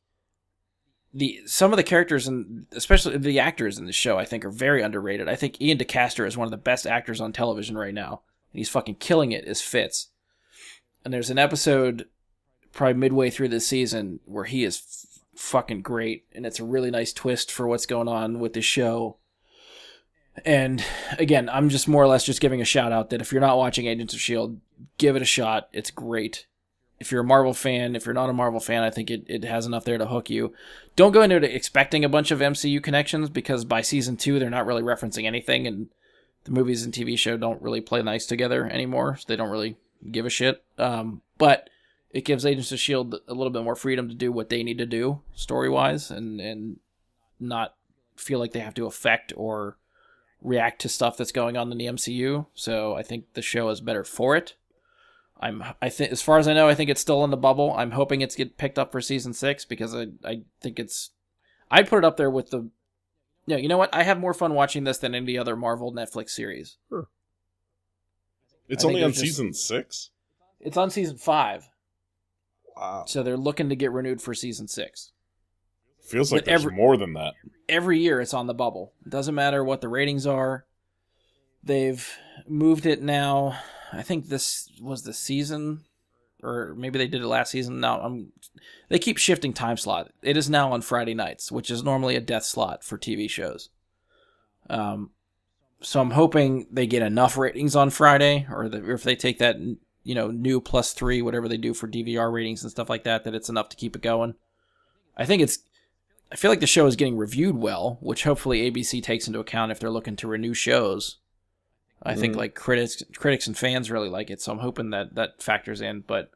some of the characters, and especially the actors in the show, I think are very underrated. I think Ian DeCaster is one of the best actors on television right now, and he's fucking killing it as Fitz. And there's an episode probably midway through this season where he is fucking great, and it's a really nice twist for what's going on with the show. And again, I'm just more or less just giving a shout out that if you're not watching Agents of S.H.I.E.L.D., give it a shot. It's great. If you're a Marvel fan, if you're not a Marvel fan, I think it has enough there to hook you. Don't go into it expecting a bunch of MCU connections, because by season 2, they're not really referencing anything, and the movies and TV show don't really play nice together anymore, so they don't really give a shit. But it gives Agents of S.H.I.E.L.D. a little bit more freedom to do what they need to do, story-wise, and not feel like they have to affect or react to stuff that's going on in the MCU. So I think the show is better for it. I think, as far as I know, I think it's still in the bubble. I'm hoping it's get picked up for season 6, because I think I'd put it up there with the. Yeah, you know what? I have more fun watching this than any other Marvel Netflix series. Huh. It's only on season 6? It's on season 5. Wow. So they're looking to get renewed for season 6. Feels like there's more than that. Every year it's on the bubble. It doesn't matter what the ratings are. They've moved it now. I think this was the season, or maybe they did it last season. Now they keep shifting time slot. It is now on Friday nights, which is normally a death slot for TV shows. So I'm hoping they get enough ratings on Friday, or if they take that, new +3, whatever they do for DVR ratings and stuff like that, that it's enough to keep it going. I feel like the show is getting reviewed well, which hopefully ABC takes into account if they're looking to renew shows. I think like critics and fans really like it, so I'm hoping that factors in. But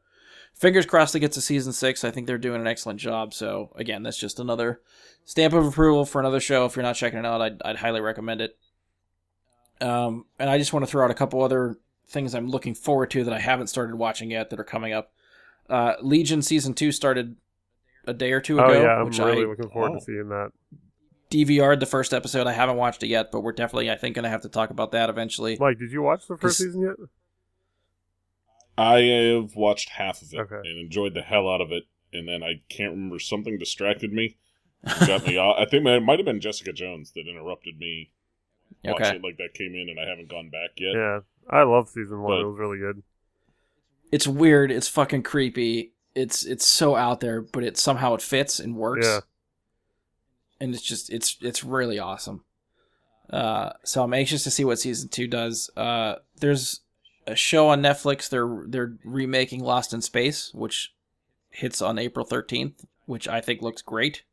fingers crossed it gets to season 6. I think they're doing an excellent job. So again, that's just another stamp of approval for another show. If you're not checking it out, I'd highly recommend it. And I just want to throw out a couple other things I'm looking forward to that I haven't started watching yet that are coming up. Legion season 2 started a day or two ago. Oh yeah, I'm really looking forward to seeing that. DVR'd the first episode. I haven't watched it yet, but we're definitely, I think, going to have to talk about that eventually. Mike, did you watch the first season yet? I have watched half of it and enjoyed the hell out of it, and then I can't remember, something distracted me. Got me off. I think it might have been Jessica Jones that interrupted me watching it, like that came in, and I haven't gone back yet. Yeah, I love season 1. It was really good. It's weird. It's fucking creepy. It's so out there, but it somehow it fits and works. Yeah. And it's just it's really awesome. So I'm anxious to see what season 2 does. There's a show on Netflix. They're remaking Lost in Space, which hits on April 13th, which I think looks great.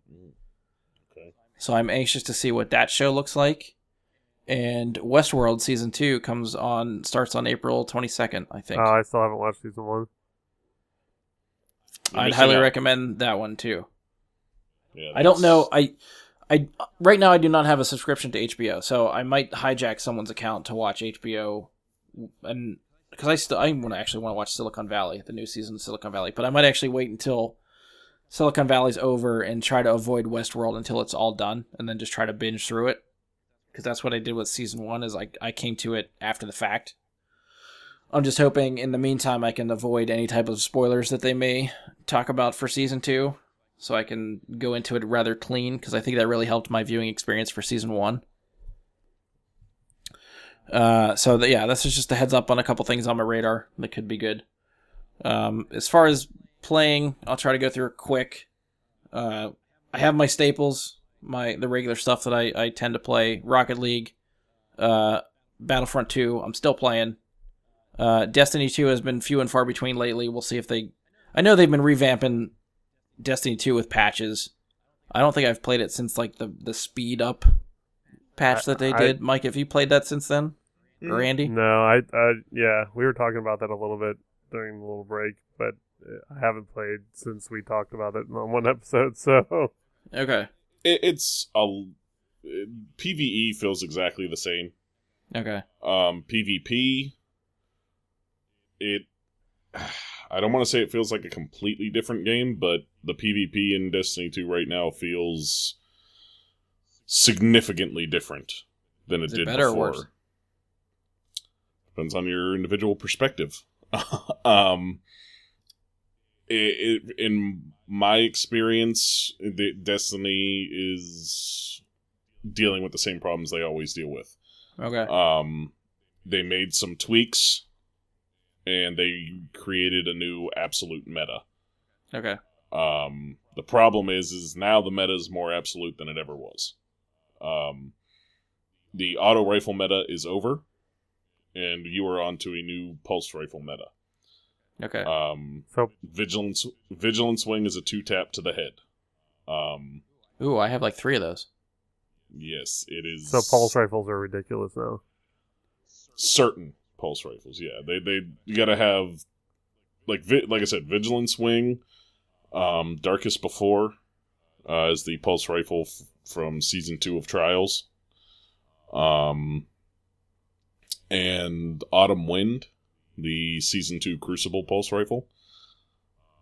Okay. So I'm anxious to see what that show looks like. And Westworld season 2 starts on April 22nd, I think. I still haven't watched season 1. I'd highly recommend that one too. Yeah, I don't know. I right now I do not have a subscription to HBO, so I might hijack someone's account to watch HBO, and because I want to watch Silicon Valley, the new season of Silicon Valley, but I might actually wait until Silicon Valley's over and try to avoid Westworld until it's all done, and then just try to binge through it, because that's what I did with season 1. Is I came to it after the fact. I'm just hoping in the meantime I can avoid any type of spoilers that they may talk about for season 2. So I can go into it rather clean, because I think that really helped my viewing experience for season 1. That's just a heads up on a couple things on my radar that could be good. As far as playing, I'll try to go through it quick. I have my staples, the regular stuff that I tend to play. Rocket League, Battlefront 2, I'm still playing. Destiny 2 has been few and far between lately. We'll see if I know they've been revamping Destiny 2 with patches. I don't think I've played it since like the speed up patch that they did. Mike, have you played that since then? Or Andy? No, yeah, we were talking about that a little bit during the little break, but I haven't played since we talked about it on one episode, so... Okay. It's a... PvE feels exactly the same. Okay. PvP, I don't want to say it feels like a completely different game, but the PvP in Destiny 2 right now feels significantly different than it did better before. Or worse? Depends on your individual perspective. In my experience, Destiny is dealing with the same problems they always deal with. Okay. They made some tweaks, and they created a new absolute meta. Okay. The problem is now the meta is more absolute than it ever was. The auto rifle meta is over, and you are onto a new pulse rifle meta. Okay. So Vigilance Wing is a 2-tap to the head. Ooh, I have like 3 of those. Yes, it is. So pulse rifles are ridiculous now. Certain pulse rifles, yeah. You gotta have like I said, Vigilance Wing, Darkest Before, is the pulse rifle from season 2 of Trials. And Autumn Wind, the season 2 Crucible pulse rifle,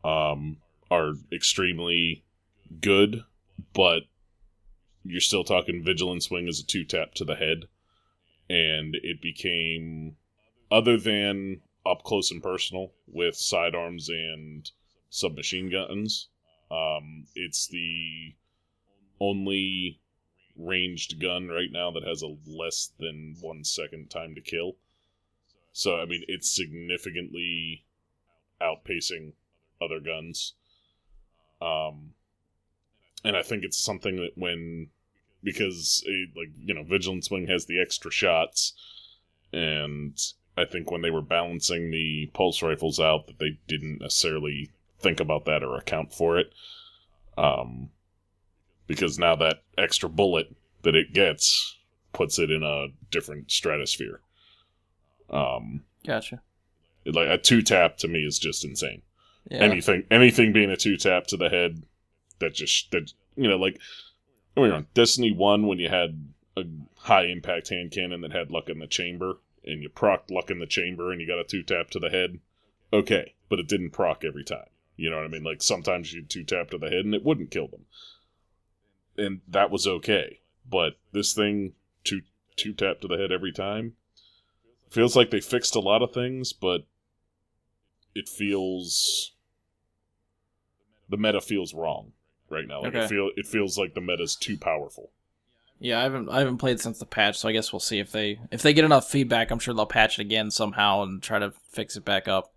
are extremely good, but you're still talking Vigilance Wing as a 2-tap to the head, and it became, other than up close and personal with sidearms and submachine guns, it's the only ranged gun right now that has a less than 1 second time to kill. So, I mean, it's significantly outpacing other guns. And I think it's something that because Vigilance Wing has the extra shots, and I think when they were balancing the pulse rifles out, that they didn't necessarily think about that or account for it. Because now that extra bullet that it gets puts it in a different stratosphere. Gotcha. Like a 2-tap to me is just insane. Yeah. Anything being a 2-tap to the head, like, Destiny 1, when you had a high impact hand cannon that had luck in the chamber, and you procced luck in the chamber and you got a 2-tap to the head, okay, but it didn't proc every time. You know what I mean? Like, sometimes you'd 2-tap to the head and it wouldn't kill them. And that was okay. But this thing, 2-tap to the head every time, feels like they fixed a lot of things, but the meta feels wrong right now. Like, Okay. it feels like the meta's too powerful. Yeah, I haven't played since the patch, so I guess we'll see if they get enough feedback. I'm sure they'll patch it again somehow and try to fix it back up.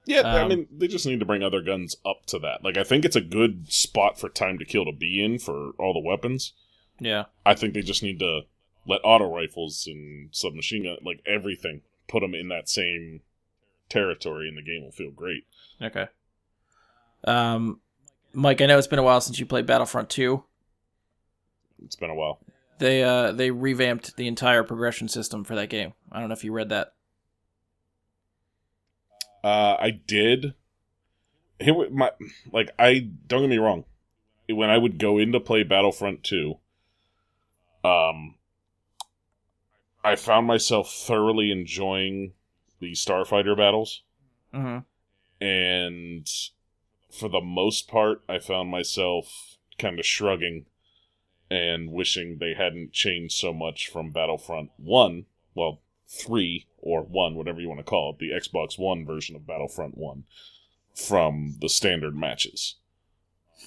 Yeah, I mean, they just need to bring other guns up to that. Like, I think it's a good spot for time to kill to be in for all the weapons. Yeah. I think they just need to let auto rifles and submachine gun, like everything, put them in that same territory, and the game will feel great. Okay. Mike, I know it's been a while since you played Battlefront 2. It's been a while. They revamped the entire progression system for that game. I don't know if you read that. I did. Don't get me wrong. When I would go in to play Battlefront 2, I found myself thoroughly enjoying the starfighter battles. Mm-hmm. And for the most part, I found myself kind of shrugging and wishing they hadn't changed so much from Battlefront 1, 3 or 1, whatever you want to call it, the Xbox One version of Battlefront 1, from the standard matches.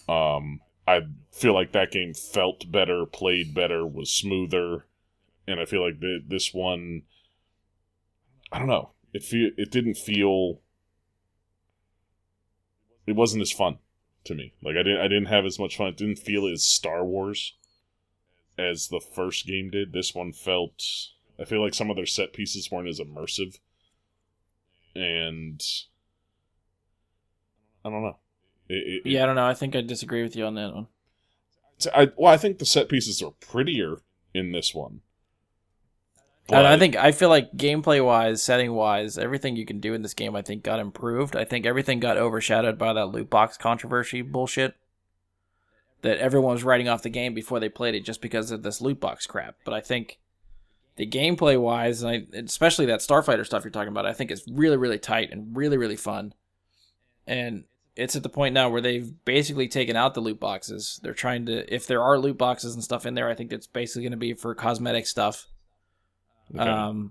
I feel like that game felt better, played better, was smoother, and I feel like this one, I don't know, it didn't feel, it wasn't as fun to me. Like, I didn't have as much fun. It didn't feel as Star Wars as the first game did. This one felt, I feel like some of their set pieces weren't as immersive, and I don't know. Yeah, I don't know. I think I disagree with you on that one. I think the set pieces are prettier in this one. And I feel like gameplay wise, setting wise, everything you can do in this game, I think, got improved. I think everything got overshadowed by that loot box controversy bullshit that everyone was writing off the game before they played it just because of this loot box crap. But I think the gameplay wise, and especially that Starfighter stuff you're talking about, I think is really, really tight and really, really fun. And it's at the point now where they've basically taken out the loot boxes. They're trying to, if there are loot boxes and stuff in there, I think it's basically going to be for cosmetic stuff. Okay.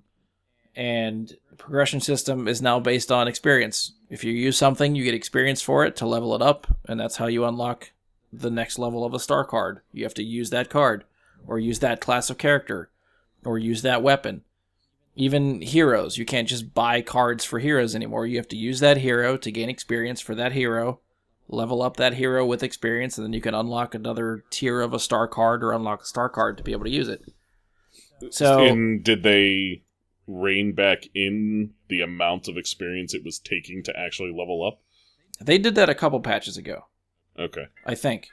And the progression system is now based on experience. If you use something, you get experience for it to level it up, and that's how you unlock the next level of a star card. You have to use that card, or use that class of character, or use that weapon. Even heroes, you can't just buy cards for heroes anymore. You have to use that hero to gain experience for that hero, level up that hero with experience, and then you can unlock another tier of a star card or unlock a star card to be able to use it. So, and did they rein back in the amount of experience it was taking to actually level up? They did that a couple patches ago. Okay. I think.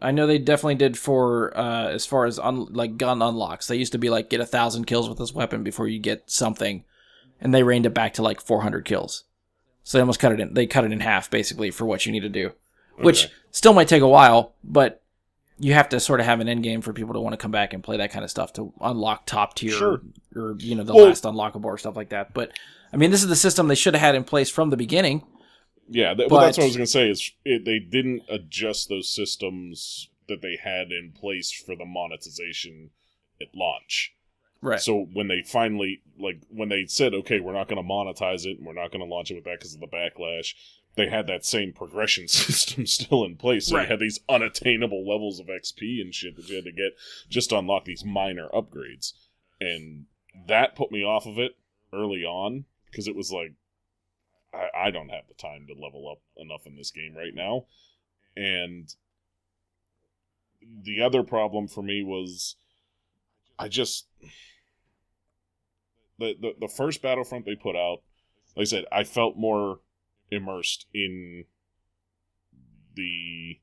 I know they definitely did for, as far as like gun unlocks. They used to be like, get 1,000 kills with this weapon before you get something. And they reined it back to like 400 kills. So they almost cut it in half, basically, for what you need to do. Okay. Which still might take a while, but you have to sort of have an end game for people to want to come back and play that kind of stuff to unlock top tier, sure, or the last unlockable or stuff like that. But I mean, this is the system they should have had in place from the beginning. Yeah, well, that's what I was going to say. They didn't adjust those systems that they had in place for the monetization at launch. Right. So when they finally, when they said, okay, we're not going to monetize it and we're not going to launch it with that because of the backlash, they had that same progression system still in place. So you had these unattainable levels of XP and shit that you had to get just to unlock these minor upgrades. And that put me off of it early on because it was like, I don't have the time to level up enough in this game right now. And the other problem for me was the first Battlefront they put out, like I said, I felt more immersed in the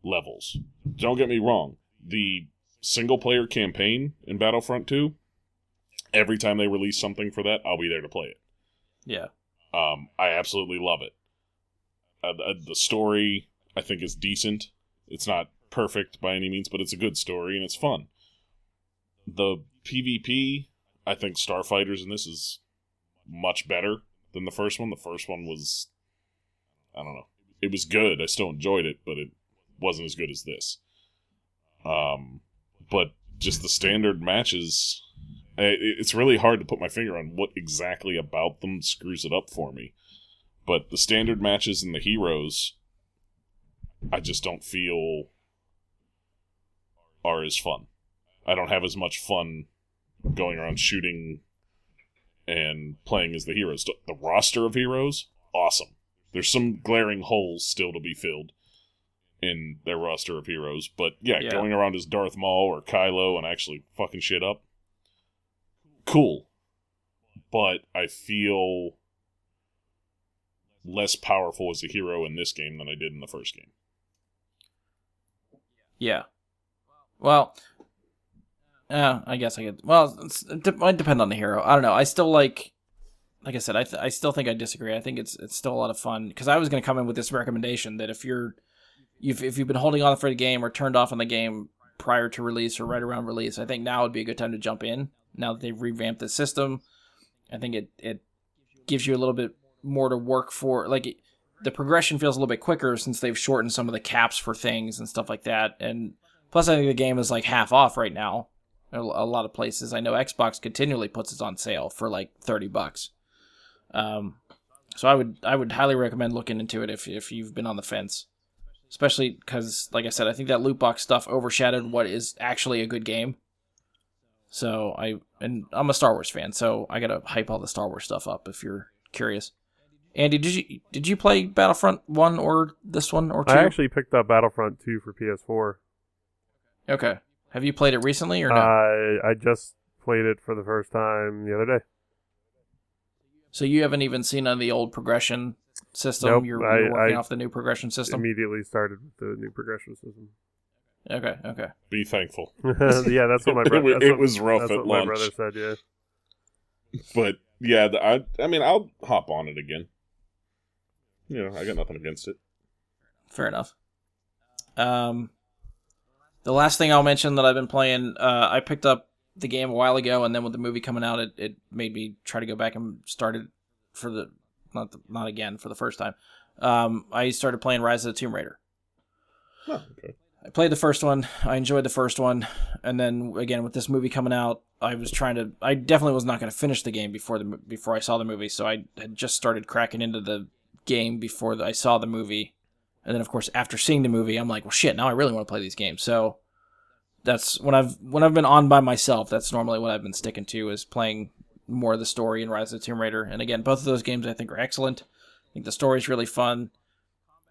levels. Don't get me wrong. The single-player campaign in Battlefront 2, every time they release something for that, I'll be there to play it. Yeah. I absolutely love it. The story, I think, is decent. It's not perfect by any means, but it's a good story, and it's fun. The PvP, I think Starfighters in this is much better than the first one. The first one was, I don't know. It was good. I still enjoyed it, but it wasn't as good as this. But just the standard matches, it's really hard to put my finger on what exactly about them screws it up for me. But the standard matches and the heroes, I just don't feel are as fun. I don't have as much fun going around shooting and playing as the heroes. The roster of heroes, awesome. There's some glaring holes still to be filled in their roster of heroes. But yeah, going around as Darth Maul or Kylo and actually fucking shit up, cool. But I feel less powerful as a hero in this game than I did in the first game. Yeah. Well, I guess I could. Well, it might depend on the hero. I don't know. I still like I said, I still think I disagree. I think it's still a lot of fun because I was going to come in with this recommendation that if you've been holding on for the game or turned off on the game prior to release or right around release, I think now would be a good time to jump in. Now that they've revamped the system, I think it gives you a little bit more to work for. Like the progression feels a little bit quicker since they've shortened some of the caps for things and stuff like that. And plus, I think the game is like half off right now. A lot of places. I know Xbox continually puts it on sale for like $30. So I would highly recommend looking into it if you've been on the fence, especially because, like I said, I think that loot box stuff overshadowed what is actually a good game. So I'm a Star Wars fan, so I gotta hype all the Star Wars stuff up if you're curious. Andy, did you play Battlefront 1 or this one or 2? I actually picked up Battlefront 2 for PS4. Okay. Have you played it recently or no? I just played it for the first time the other day. So you haven't even seen any of the old progression system? Nope, You're I working off the new progression system? immediately started with the new progression system. Okay. Be thankful. Yeah, that's what my brother. It was rough That's at what launch. my brother said. Yeah. But yeah, I mean, I'll hop on it again. You know, I got nothing against it. Fair enough. The last thing I'll mention that I've been playing, I picked up the game a while ago, and then with the movie coming out, it made me try to go back and start it for not again for the first time. I started playing Rise of the Tomb Raider. Oh, okay. I played the first one. I enjoyed the first one, and then again with this movie coming out, I definitely was not going to finish the game before I saw the movie. So I had just started cracking into the game before I saw the movie, and then of course after seeing the movie, I'm like, well, shit, now I really want to play these games. So that's when I've been on by myself. That's normally what I've been sticking to, is playing more of the story in Rise of the Tomb Raider. And again, both of those games I think are excellent. I think the story's really fun.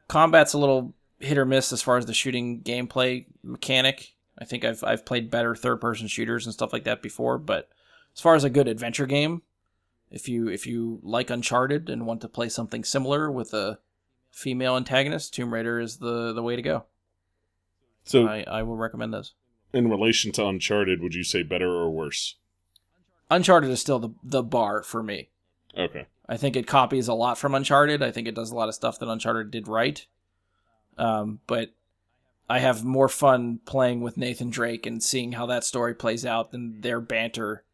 Combat's a little hit or miss as far as the shooting gameplay mechanic. I think I've played better third-person shooters and stuff like that before, but as far as a good adventure game, if you like Uncharted and want to play something similar with a female antagonist, Tomb Raider is the way to go. So I will recommend those. in relation to Uncharted, would you say better or worse? Uncharted is still the bar for me. Okay. I think it copies a lot from Uncharted. I think it does a lot of stuff that Uncharted did right. But I have more fun playing with Nathan Drake and seeing how that story plays out than their banter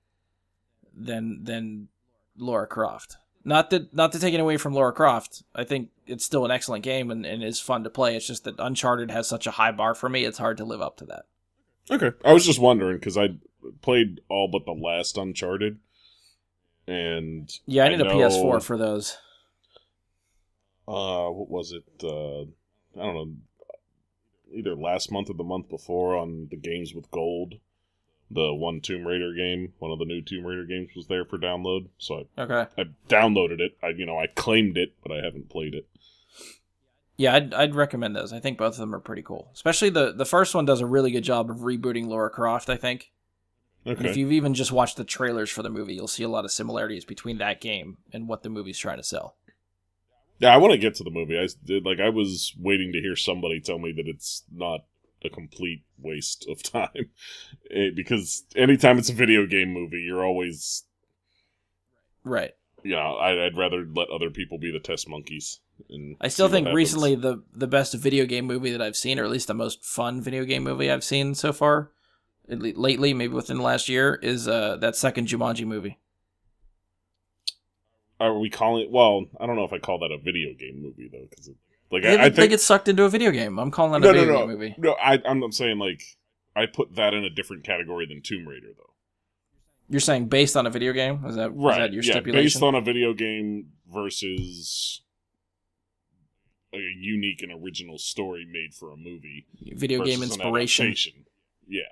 than Lara Croft. Not to take it away from Lara Croft. I think it's still an excellent game and is fun to play. It's just that Uncharted has such a high bar for me, it's hard to live up to that. Okay. I was just wondering, because I played all but the last Uncharted. And yeah, I need a PS4 for those. What was it? I don't know. Either last month or the month before on the Games with Gold. The one Tomb Raider game, one of the new Tomb Raider games was there for download. So I downloaded it. I claimed it, but I haven't played it. Yeah, I'd recommend those. I think both of them are pretty cool. Especially the first one does a really good job of rebooting Lara Croft, I think. Okay. And if you've even just watched the trailers for the movie, you'll see a lot of similarities between that game and what the movie's trying to sell. Yeah, I want to get to the movie. I was waiting to hear somebody tell me that it's not a complete waste of time. Because anytime it's a video game movie, you're always... Right. Yeah, I'd rather let other people be the test monkeys. And I still think happens. recently the best video game movie that I've seen, or at least the most fun video game movie I've seen so far, lately, maybe within the last year, is that second Jumanji movie. Are we calling it... Well, I don't know if I call that a video game movie, though, because I think it's sucked into a video game. I'm calling it a video game movie. No, I'm saying, I put that in a different category than Tomb Raider, though. You're saying based on a video game? Is that your stipulation? Based on a video game versus a unique and original story made for a movie. Video game inspiration. Yeah.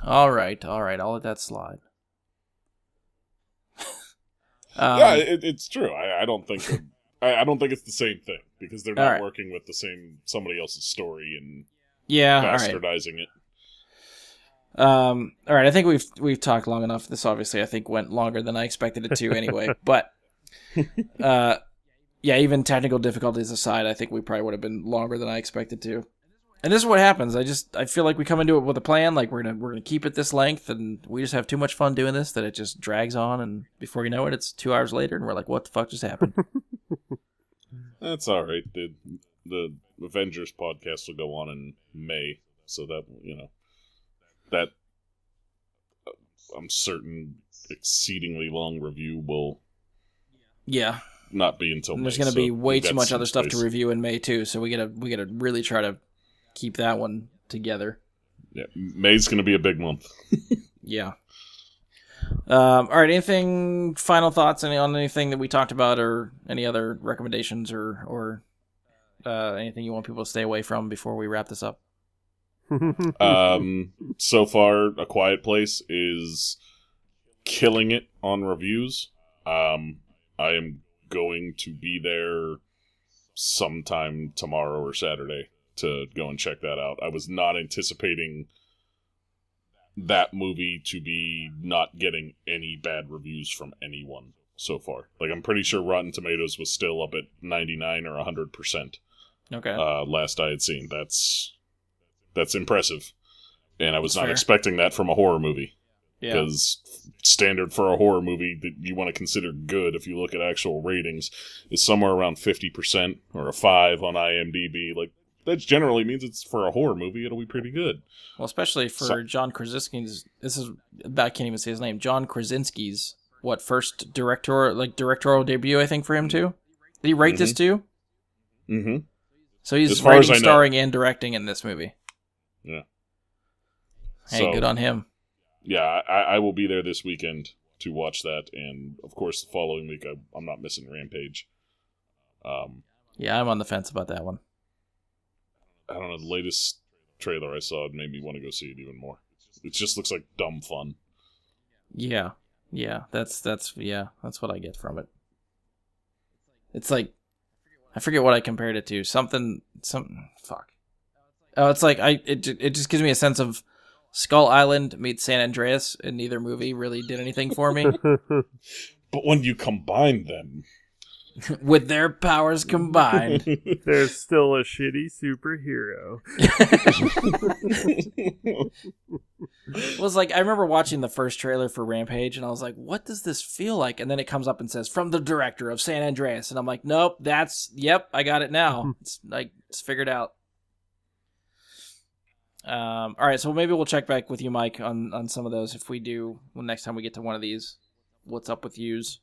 All right. I'll let that slide. Yeah, it's true. I don't think I don't think it's the same thing because they're not working with somebody else's story and bastardizing it. All right. I think we've talked long enough. This obviously I think went longer than I expected it to anyway. But yeah, even technical difficulties aside, I think we probably would have been longer than I expected to. And this is what happens. I feel like we come into it with a plan, like we're gonna keep it this length, and we just have too much fun doing this that it just drags on, and before you know it, it's 2 hours later, and we're like, what the fuck just happened? That's all right. The Avengers podcast will go on in May, so that that I'm certain exceedingly long review will not be until May. There's going to be way too much other stuff to review in May too, so we gotta really try to keep that one together. Yeah, May's going to be a big month. Yeah. All right. Anything? Final thoughts? On anything that we talked about, or any other recommendations, or anything you want people to stay away from before we wrap this up? So far, A Quiet Place is killing it on reviews. I am going to be there sometime tomorrow or Saturday to go and check that out. I was not anticipating that movie to be not getting any bad reviews from anyone. so far. Like, I'm pretty sure Rotten Tomatoes was still up at 99 or 100%. Okay. Last I had seen. That's impressive. And I was That's not fair. expecting that from a horror movie. Yeah. Because standard for a horror movie that you want to consider good, if you look at actual ratings, is somewhere around 50% or a 5 on IMDb. Like, that generally means it's for a horror movie, it'll be pretty good. Well, especially for John Krasinski's. I can't even say his name. John Krasinski's first directorial debut, I think, for him too. Did he write this too? Mm-hmm. So he's As far as writing, I know. starring, and directing in this movie. Yeah. Hey, So, good on him. Yeah, I will be there this weekend to watch that, and of course the following week I'm not missing Rampage. Yeah, I'm on the fence about that one. I don't know, the latest trailer I saw made me want to go see it even more. It just looks like dumb fun. Yeah, that's what I get from it. It's like, I forget what I compared it to. Fuck. Oh, it's like it just gives me a sense of Skull Island meets San Andreas, and neither movie really did anything for me. But when you combine them, With their powers combined. There's still a shitty superhero. It was like, I remember watching the first trailer for Rampage, and I was like, what does this feel like? And then it comes up and says, from the director of San Andreas. And I'm like, nope, I got it now. It's figured out. All right, so maybe we'll check back with you, Mike, on some of those if we do, next time we get to one of these. What's up with yous?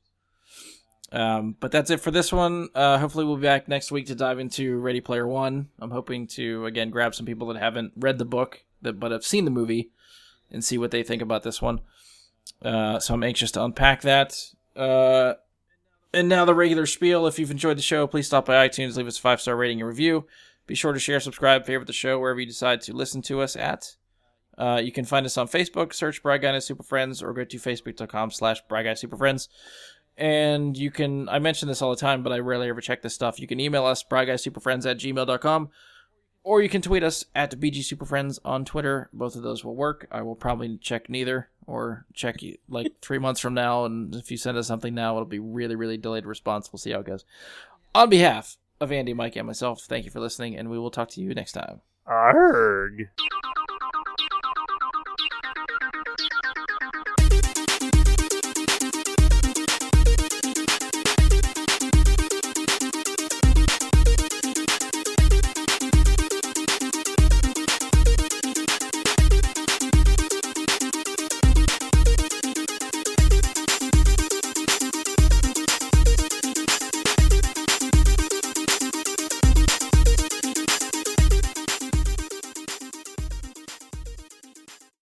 But that's it for this one. Hopefully we'll be back next week to dive into Ready Player One. I'm hoping to, again, grab some people that haven't read the book but have seen the movie and see what they think about this one. So I'm anxious to unpack that. And now the regular spiel. If you've enjoyed the show, please stop by iTunes, leave us a 5-star rating and review. Be sure to share, subscribe, favorite the show wherever you decide to listen to us at. You can find us on Facebook, search Bry Guy and His Super Friends, or go to facebook.com/Bry Guy Super Friends. And you can, I mention this all the time, but I rarely ever check this stuff. You can email us, bryguysuperfriends@gmail.com, or you can tweet us at BGSuperFriends on Twitter. Both of those will work. I will probably check neither, or check you like 3 months from now, and if you send us something now, it'll be really, really delayed response. We'll see how it goes. On behalf of Andy, Mike, and myself, thank you for listening, and we will talk to you next time. Arg.